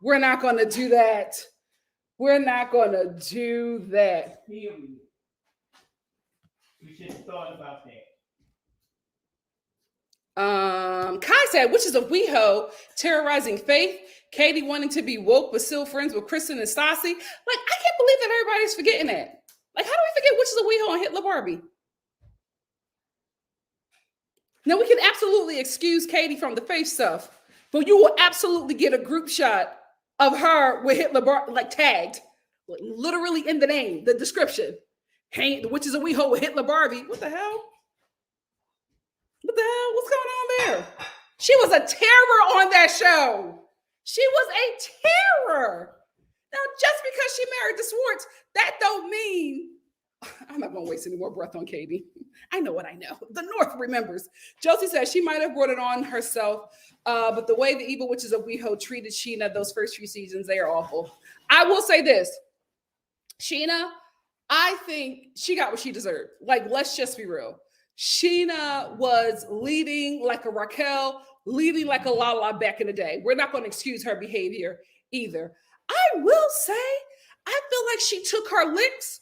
We're not going to do that. We're not going to do that. Period. We should have thought about that. Kai said, Witches of WeHo terrorizing Faith, Katie wanting to be woke but still friends with Kristen and Stassi. Like, I can't believe that everybody's forgetting that. Like, how do we forget Witches of WeHo and Hitler Barbie? Now, we can absolutely excuse Katie from the Faith stuff, but you will absolutely get a group shot of her with Hitler Barbie, like tagged, like, literally in the name, the description. Hey, the Witches of WeHo with Hitler Barbie. What the hell? What the hell? What's going on there? She was a terror on that show. She was a terror. Now, just because she married the Swartz, that don't mean I'm not going to waste any more breath on Katie. I know what I know. The North remembers. Josie says she might have brought it on herself, but the way the evil Witches of WeHo treated Sheena those first few seasons, they are awful. I will say this. Sheena, I think she got what she deserved. Like, let's just be real. Sheena was leading like a Raquel, leading like a Lala back in the day. We're not going to excuse her behavior either. I will say, I feel like she took her licks,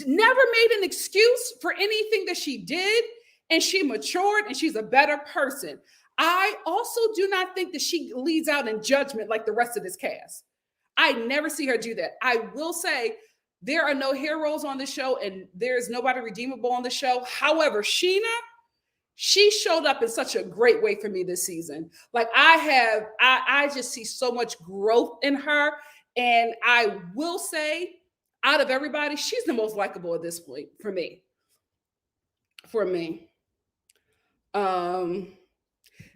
never made an excuse for anything that she did, and she matured and she's a better person. I also do not think that she leads out in judgment like the rest of this cast. I never see her do that. I will say, there are no heroes on the show and there's nobody redeemable on the show. However, Sheena, she showed up in such a great way for me this season. Like I just see so much growth in her. And I will say, out of everybody, she's the most likable at this point for me.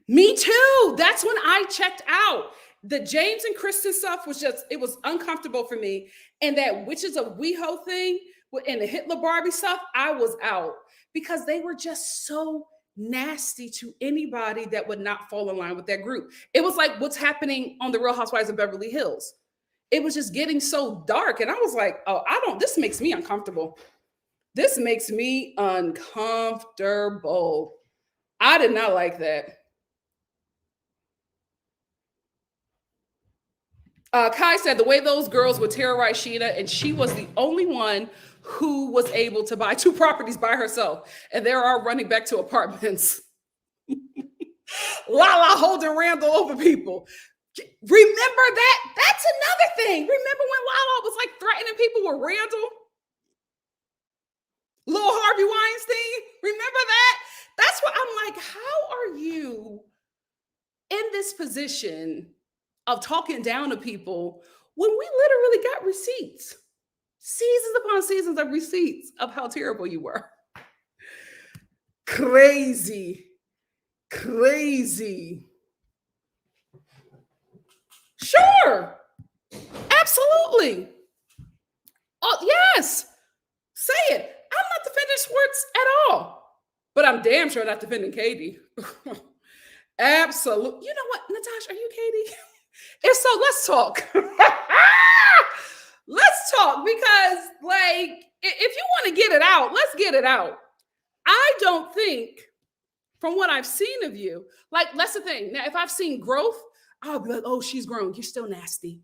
Me too. That's when I checked out. The James and Kristen stuff was it was uncomfortable for me. And that Witches of WeHo thing and the Hitler Barbie stuff, I was out because they were just so nasty to anybody that would not fall in line with that group. It was like what's happening on the Real Housewives of Beverly Hills. It was just getting so dark. And I was like, oh, this makes me uncomfortable. This makes me uncomfortable. I did not like that. Kai said the way those girls would terrorize Sheena, and she was the only one who was able to buy 2 properties by herself. And they're all running back to apartments. Lala holding Randall over people. Remember that? That's another thing. Remember when Lala was like threatening people with Randall? Little Harvey Weinstein? Remember that? That's what I'm like, how are you in this position of talking down to people when we literally got receipts, seasons upon seasons of receipts of how terrible you were? Crazy. Sure. Absolutely. Oh, yes. Say it. I'm not defending Schwartz at all, but I'm damn sure not defending Katie. Absolutely. You know what, Natasha, are you Katie? If so, let's talk. Let's talk because, like, if you want to get it out, let's get it out. I don't think, from what I've seen of you, like, that's the thing. Now, if I've seen growth, I'll be like, oh, she's grown. You're still nasty.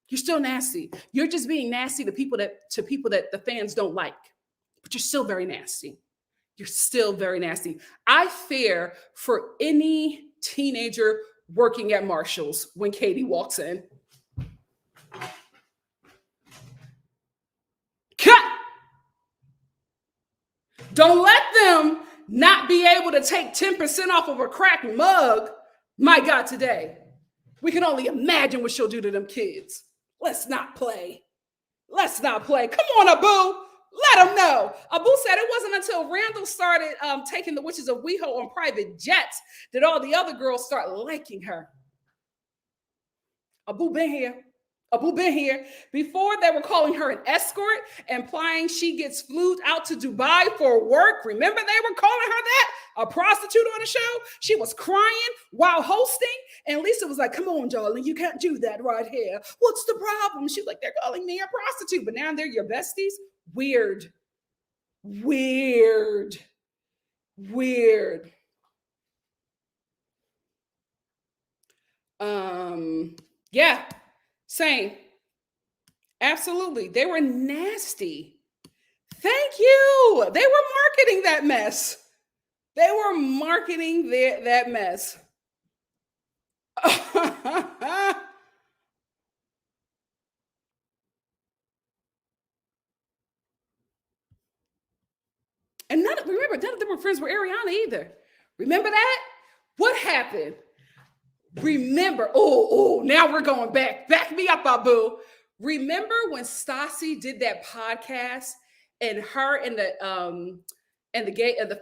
You're still nasty. You're just being nasty to people that the fans don't like. but you're still very nasty. You're still very nasty. I fear for any teenager working at Marshall's when Katie walks in. Cut! Don't let them not be able to take 10% off of a cracked mug. My God, today. We can only imagine what she'll do to them kids. Let's not play. Let's not play. Come on, Abu. Let them know. Abu said it wasn't until Randall started taking the Witches of WeHo on private jets that all the other girls start liking her. Abu been here. Abu been here. Before, they were calling her an escort, implying she gets flew out to Dubai for work. Remember, they were calling her that? A prostitute on the show? She was crying while hosting. And Lisa was like, come on, darling, you can't do that right here. What's the problem? She's like, they're calling me a prostitute, but now they're your besties? Weird. Weird. Weird. Yeah. Same. Absolutely. They were nasty. Thank you. They were marketing that mess. They were marketing that mess. And none of them were friends with Ariana either. Remember that? What happened? Remember, now we're going back. Back me up, Abu. Remember when Stassi did that podcast and her and the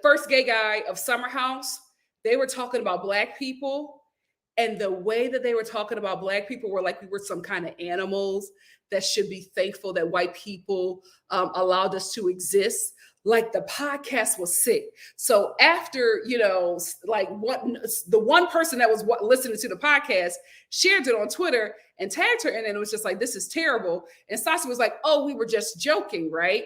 first gay guy of Summer House, they were talking about Black people, and the way that they were talking about Black people were like we were some kind of animals that should be thankful that white people allowed us to exist. Like the podcast was sick. So after, like the one person that was listening to the podcast shared it on Twitter and tagged her in, and it was just like, this is terrible. And Stassi was like, oh, we were just joking, right?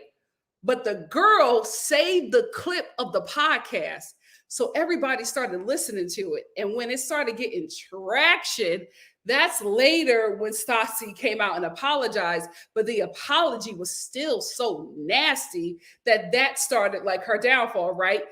But the girl saved the clip of the podcast. So everybody started listening to it. And when it started getting traction, that's later when Stassi came out and apologized, but the apology was still so nasty that started like her downfall, right?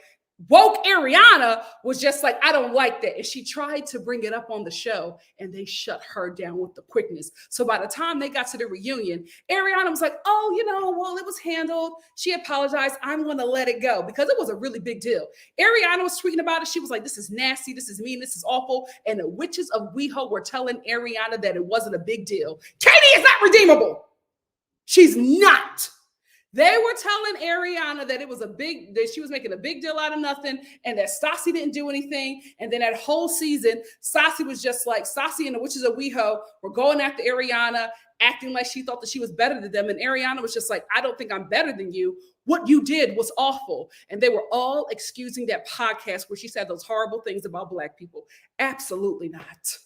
Woke Ariana was just like, I don't like that. And she tried to bring it up on the show and they shut her down with the quickness. So by the time they got to the reunion, Ariana was like, oh, well, it was handled. She apologized. I'm going to let it go because it was a really big deal. Ariana was tweeting about it. She was like, this is nasty. This is mean. This is awful. And the Witches of WeHo were telling Ariana that it wasn't a big deal. Katie is not redeemable. She's not. They were telling Ariana that that she was making a big deal out of nothing and that Stassi didn't do anything. And then that whole season, Stassi was just like, Stassi and the Witches of WeHo were going after Ariana, acting like she thought that she was better than them. And Ariana was just like, I don't think I'm better than you. What you did was awful. And they were all excusing that podcast where she said those horrible things about Black people. Absolutely not.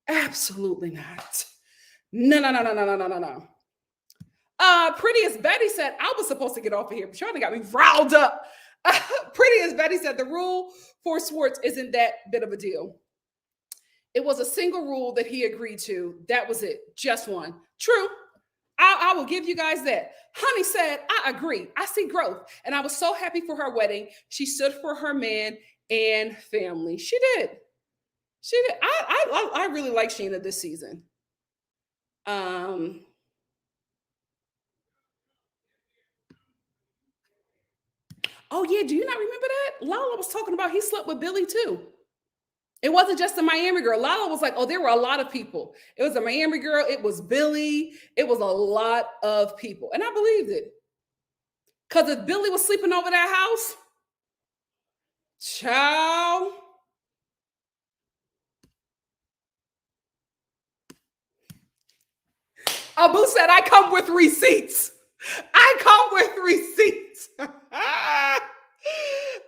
Absolutely not. No. Prettiest Betty said, I was supposed to get off of here, but y'all got me riled up. Prettiest Betty said, the rule for Schwartz isn't that bit of a deal. It was a single rule that he agreed to. That was it. Just one. True. I will give you guys that. Honey said, I agree. I see growth. And I was so happy for her wedding. She stood for her man and family. She did. She did. I really like Sheena this season. Oh, yeah. Do you not remember that? Lala was talking about he slept with Billy, too. It wasn't just a Miami girl. Lala was like, oh, there were a lot of people. It was a Miami girl. It was Billy. It was a lot of people. And I believed it. Because if Billy was sleeping over that house, ciao. Abu said, I come with receipts. I come with receipts.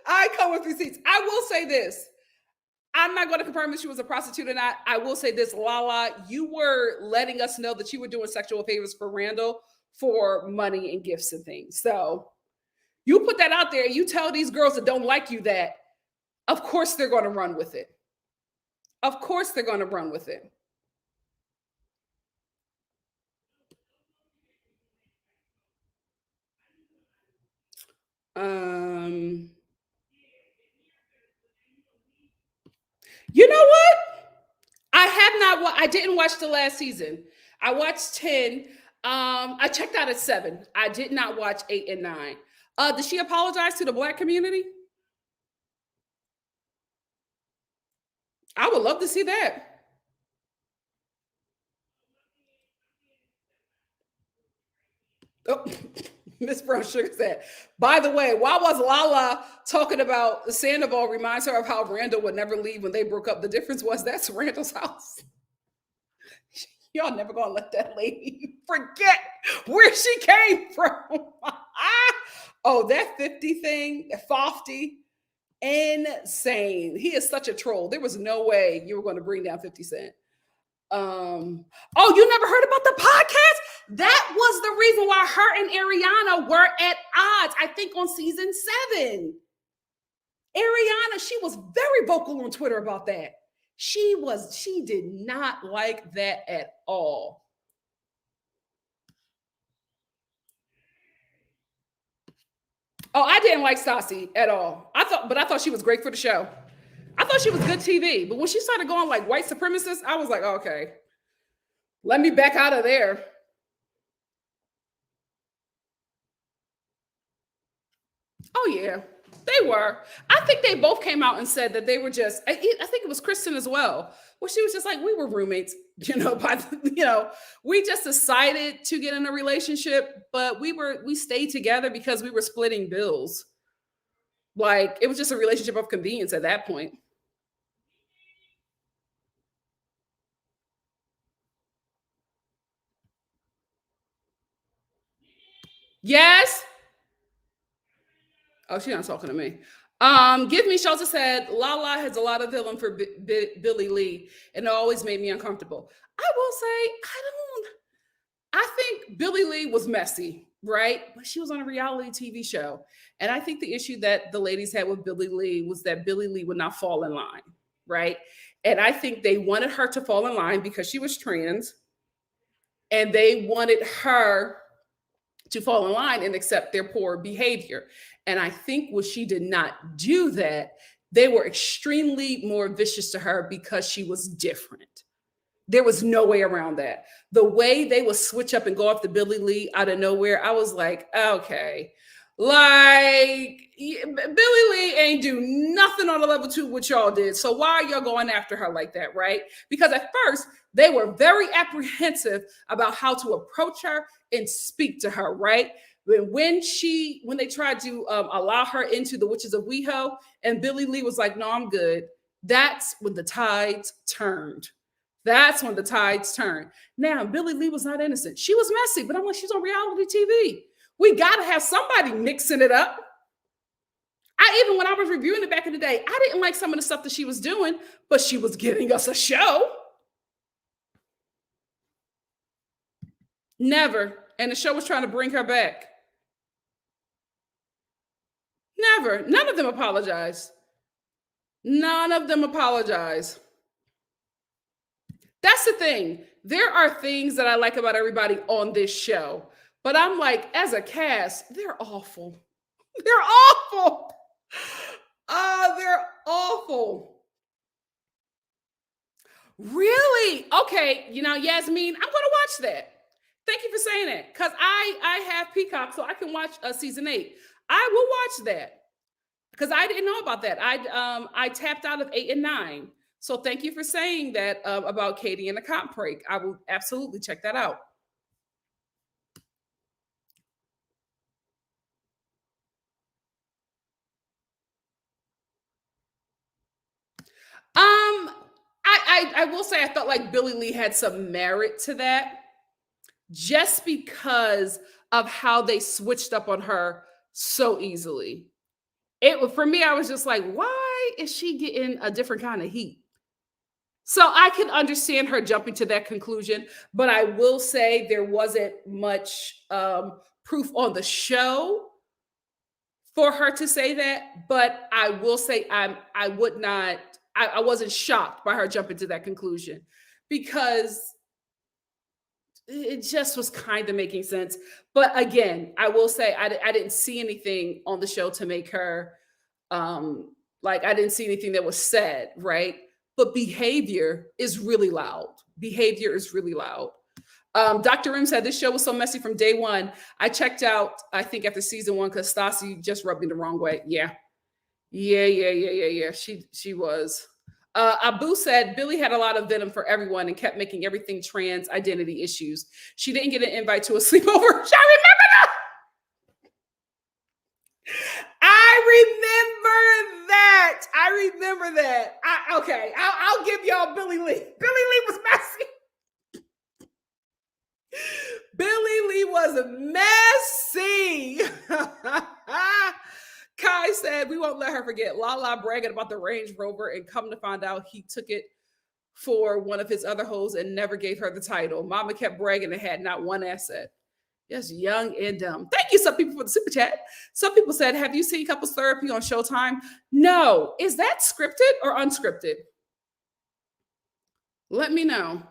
I come with receipts. I will say this. I'm not going to confirm that she was a prostitute or not. I will say this, Lala, you were letting us know that you were doing sexual favors for Randall for money and gifts and things. So you put that out there. You tell these girls that don't like you that, of course they're going to run with it. Of course they're going to run with it. Um, you know what? I have not. I didn't watch the last season. I watched 10. I checked out at 7. I did not watch 8 and 9. Did she apologize to the Black community? I would love to see that. Oh, Miss Brown Sugar said, by the way, why was Lala talking about Sandoval reminds her of how Randall would never leave when they broke up? The difference was that's Randall's house. Y'all never gonna let that lady forget where she came from. Oh, that 50 thing, 50, insane. He is such a troll. There was no way you were going to bring down 50 Cent. Oh, you never heard about the podcast? That was the reason why her and Ariana were at odds, I think on season 7. Ariana, she was very vocal on Twitter about that. She did not like that at all. Oh, I didn't like Stassi at all. I thought she was great for the show. I thought she was good TV, but when she started going like white supremacist, I was like, okay, let me back out of there. Oh yeah, they were. I think they both came out and said that they were just. I think it was Kristen as well. Well, she was just like, we were roommates, we just decided to get in a relationship, but we stayed together because we were splitting bills. Like it was just a relationship of convenience at that point. Yes. Oh, she's not talking to me. Give Me Shelter said Lala has a lot of villain for Billy Lee, and it always made me uncomfortable. I will say, I think Billy Lee was messy, right? But she was on a reality TV show. And I think the issue that the ladies had with Billy Lee was that Billy Lee would not fall in line, right? And I think they wanted her to fall in line because she was trans, and they wanted her to fall in line and accept their poor behavior. And I think when she did not do that, they were extremely more vicious to her because she was different. There was no way around that. The way they would switch up and go off the Billy Lee out of nowhere, I was like, okay, like Billy Lee ain't do nothing on the level 2 what y'all did. So why are y'all going after her like that, right? Because at first they were very apprehensive about how to approach her and speak to her, right? When they tried to allow her into the Witches of WeHo, and Billy Lee was like, no, I'm good. That's when the tides turned. That's when the tides turned. Now, Billy Lee was not innocent. She was messy, but I'm like, she's on reality TV. We got to have somebody mixing it up. Even when I was reviewing it back in the day, I didn't like some of the stuff that she was doing, but she was giving us a show. Never. And the show was trying to bring her back. Never. None of them apologized. None of them apologized. That's the thing. There are things that I like about everybody on this show, but I'm like, as a cast, they're awful. They're awful. They're awful. Really? Okay. Yasmin, I'm going to watch that. Thank you for saying that. Because I have Peacock, so I can watch season 8. I will watch that. Because I didn't know about that. I tapped out of 8 and 9. So thank you for saying that about Katie and the comp break. I will absolutely check that out. I will say I felt like Billy Lee had some merit to that, just because of how they switched up on her so easily. For me, I was just like, why is she getting a different kind of heat? So I can understand her jumping to that conclusion, but I will say there wasn't much proof on the show for her to say that. But I will say I wasn't shocked by her jumping to that conclusion, because it just was kind of making sense. But again, I will say I didn't see anything on the show to make her like I didn't see anything that was said, right? But behavior is really loud. Behavior is really loud. Dr. Rim said this show was so messy from day one. I checked out, I think, after season one because Stassi just rubbed me the wrong way. Yeah. She was. Abu said Billy had a lot of venom for everyone and kept making everything trans identity issues. She didn't get an invite to a sleepover. I remember that. I remember that. Okay, I'll give y'all Billy Lee. Billy Lee was messy. Billy Lee was messy. Kai said, we won't let her forget Lala bragging about the Range Rover and come to find out he took it for one of his other hoes and never gave her the title. Mama kept bragging and had not one asset. Yes, young and dumb. Thank you, some people, for the super chat. Some people said, have you seen Couples Therapy on Showtime? No. Is that scripted or unscripted? Let me know.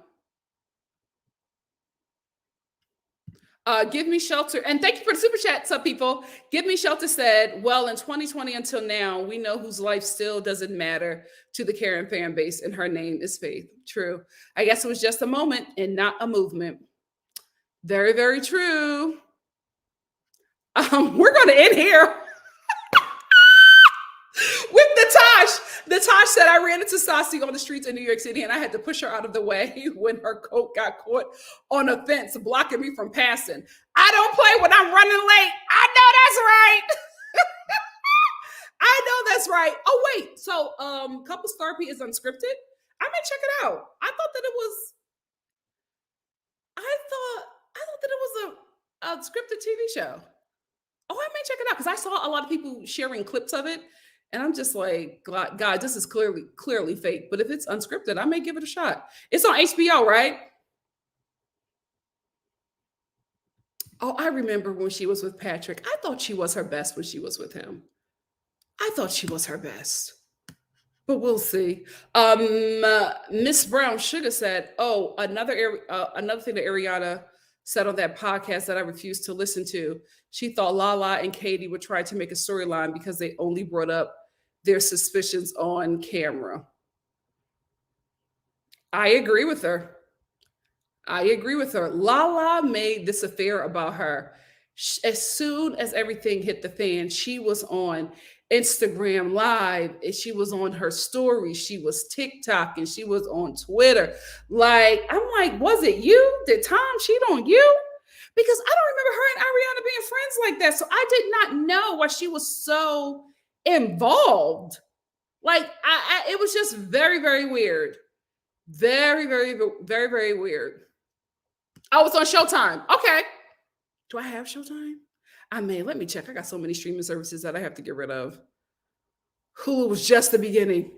Give Me Shelter. And thank you for the super chat, some people. Give Me Shelter said, well, in 2020 until now, we know whose life still doesn't matter to the Karen fan base, and her name is Faith. True. I guess it was just a moment and not a movement. Very, very true. We're going to end here with Natasha. Natasha said, I ran into Stassi on the streets in New York City and I had to push her out of the way when her coat got caught on a fence, blocking me from passing. I don't play when I'm running late. I know that's right. I know that's right. Oh, wait. So Couples Therapy is unscripted? I may check it out. I thought that it was a scripted TV show. Oh, I may check it out because I saw a lot of people sharing clips of it. And I'm just like, God, this is clearly fake. But if it's unscripted, I may give it a shot. It's on HBO, right? Oh, I remember when she was with Patrick. I thought she was her best when she was with him. I thought she was her best. But we'll see. Miss Brown Sugar said, oh, another thing that Ariana said on that podcast that I refused to listen to. She thought Lala and Katie would try to make a storyline because they only brought up their suspicions on camera. I agree with her. Lala made this affair about her. As soon as everything hit the fan, she was on Instagram Live, and she was on her story, she was TikTok, and she was on Twitter. Like, I'm like, was it you? Did Tom cheat on you? Because I don't remember her and Ariana being friends like that. So I did not know why she was so involved. Like, it was just very, very weird. Very, very, very, very weird. Oh, it's on Showtime. Okay. Do I have Showtime? I may. Let me check. I got so many streaming services that I have to get rid of. Hulu was just the beginning.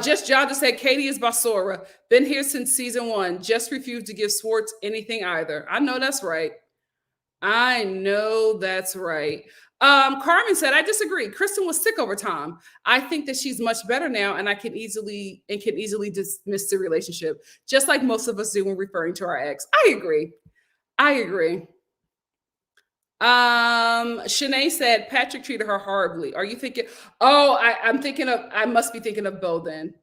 Just John just said, Katie is Basura. Been here since season 1. Just refused to give Swartz anything either. I know that's right. Carmen said, I disagree. Kristen was sick over time. I think that she's much better now, and can easily dismiss the relationship, just like most of us do when referring to our ex. I agree. Shanae said Patrick treated her horribly. Are you thinking? Oh, I must be thinking of Bo then,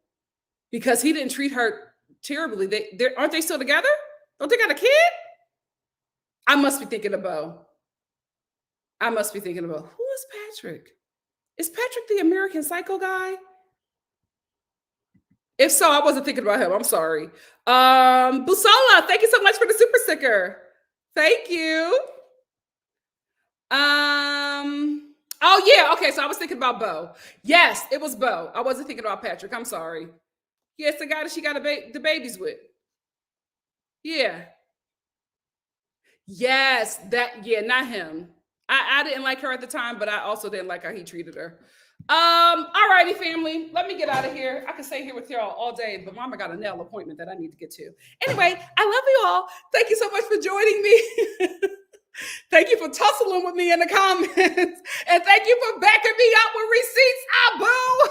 because he didn't treat her terribly. Aren't they still together? Don't they got a kid? I must be thinking of Bo. Who is Patrick? Is Patrick the American Psycho guy? If so, I wasn't thinking about him. I'm sorry. Busola, thank you so much for the super sticker. Thank you. Oh yeah, okay. So I was thinking about Bo. Yes, it was Bo. I wasn't thinking about Patrick. I'm sorry. Yes, the guy that she got the babies with. Yeah. Yes, not him. I didn't like her at the time, but I also didn't like how he treated her. All righty, family. Let me get out of here. I could stay here with y'all all day, but Mama got a nail appointment that I need to get to. Anyway, I love you all. Thank you so much for joining me. Thank you for tussling with me in the comments. And thank you for backing me up with receipts. Boo.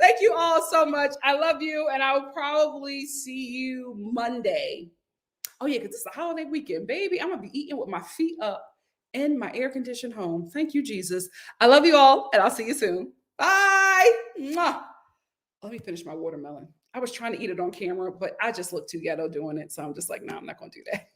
Thank you all all so much. I love you, and I will probably see you Monday. Oh, yeah, because it's a holiday weekend, baby. I'm going to be eating with my feet up in my air-conditioned home. Thank you, Jesus. I love you all, and I'll see you soon. Bye. Mwah. Let me finish my watermelon. I was trying to eat it on camera, but I just look too ghetto doing it. So I'm just like, no, I'm not going to do that.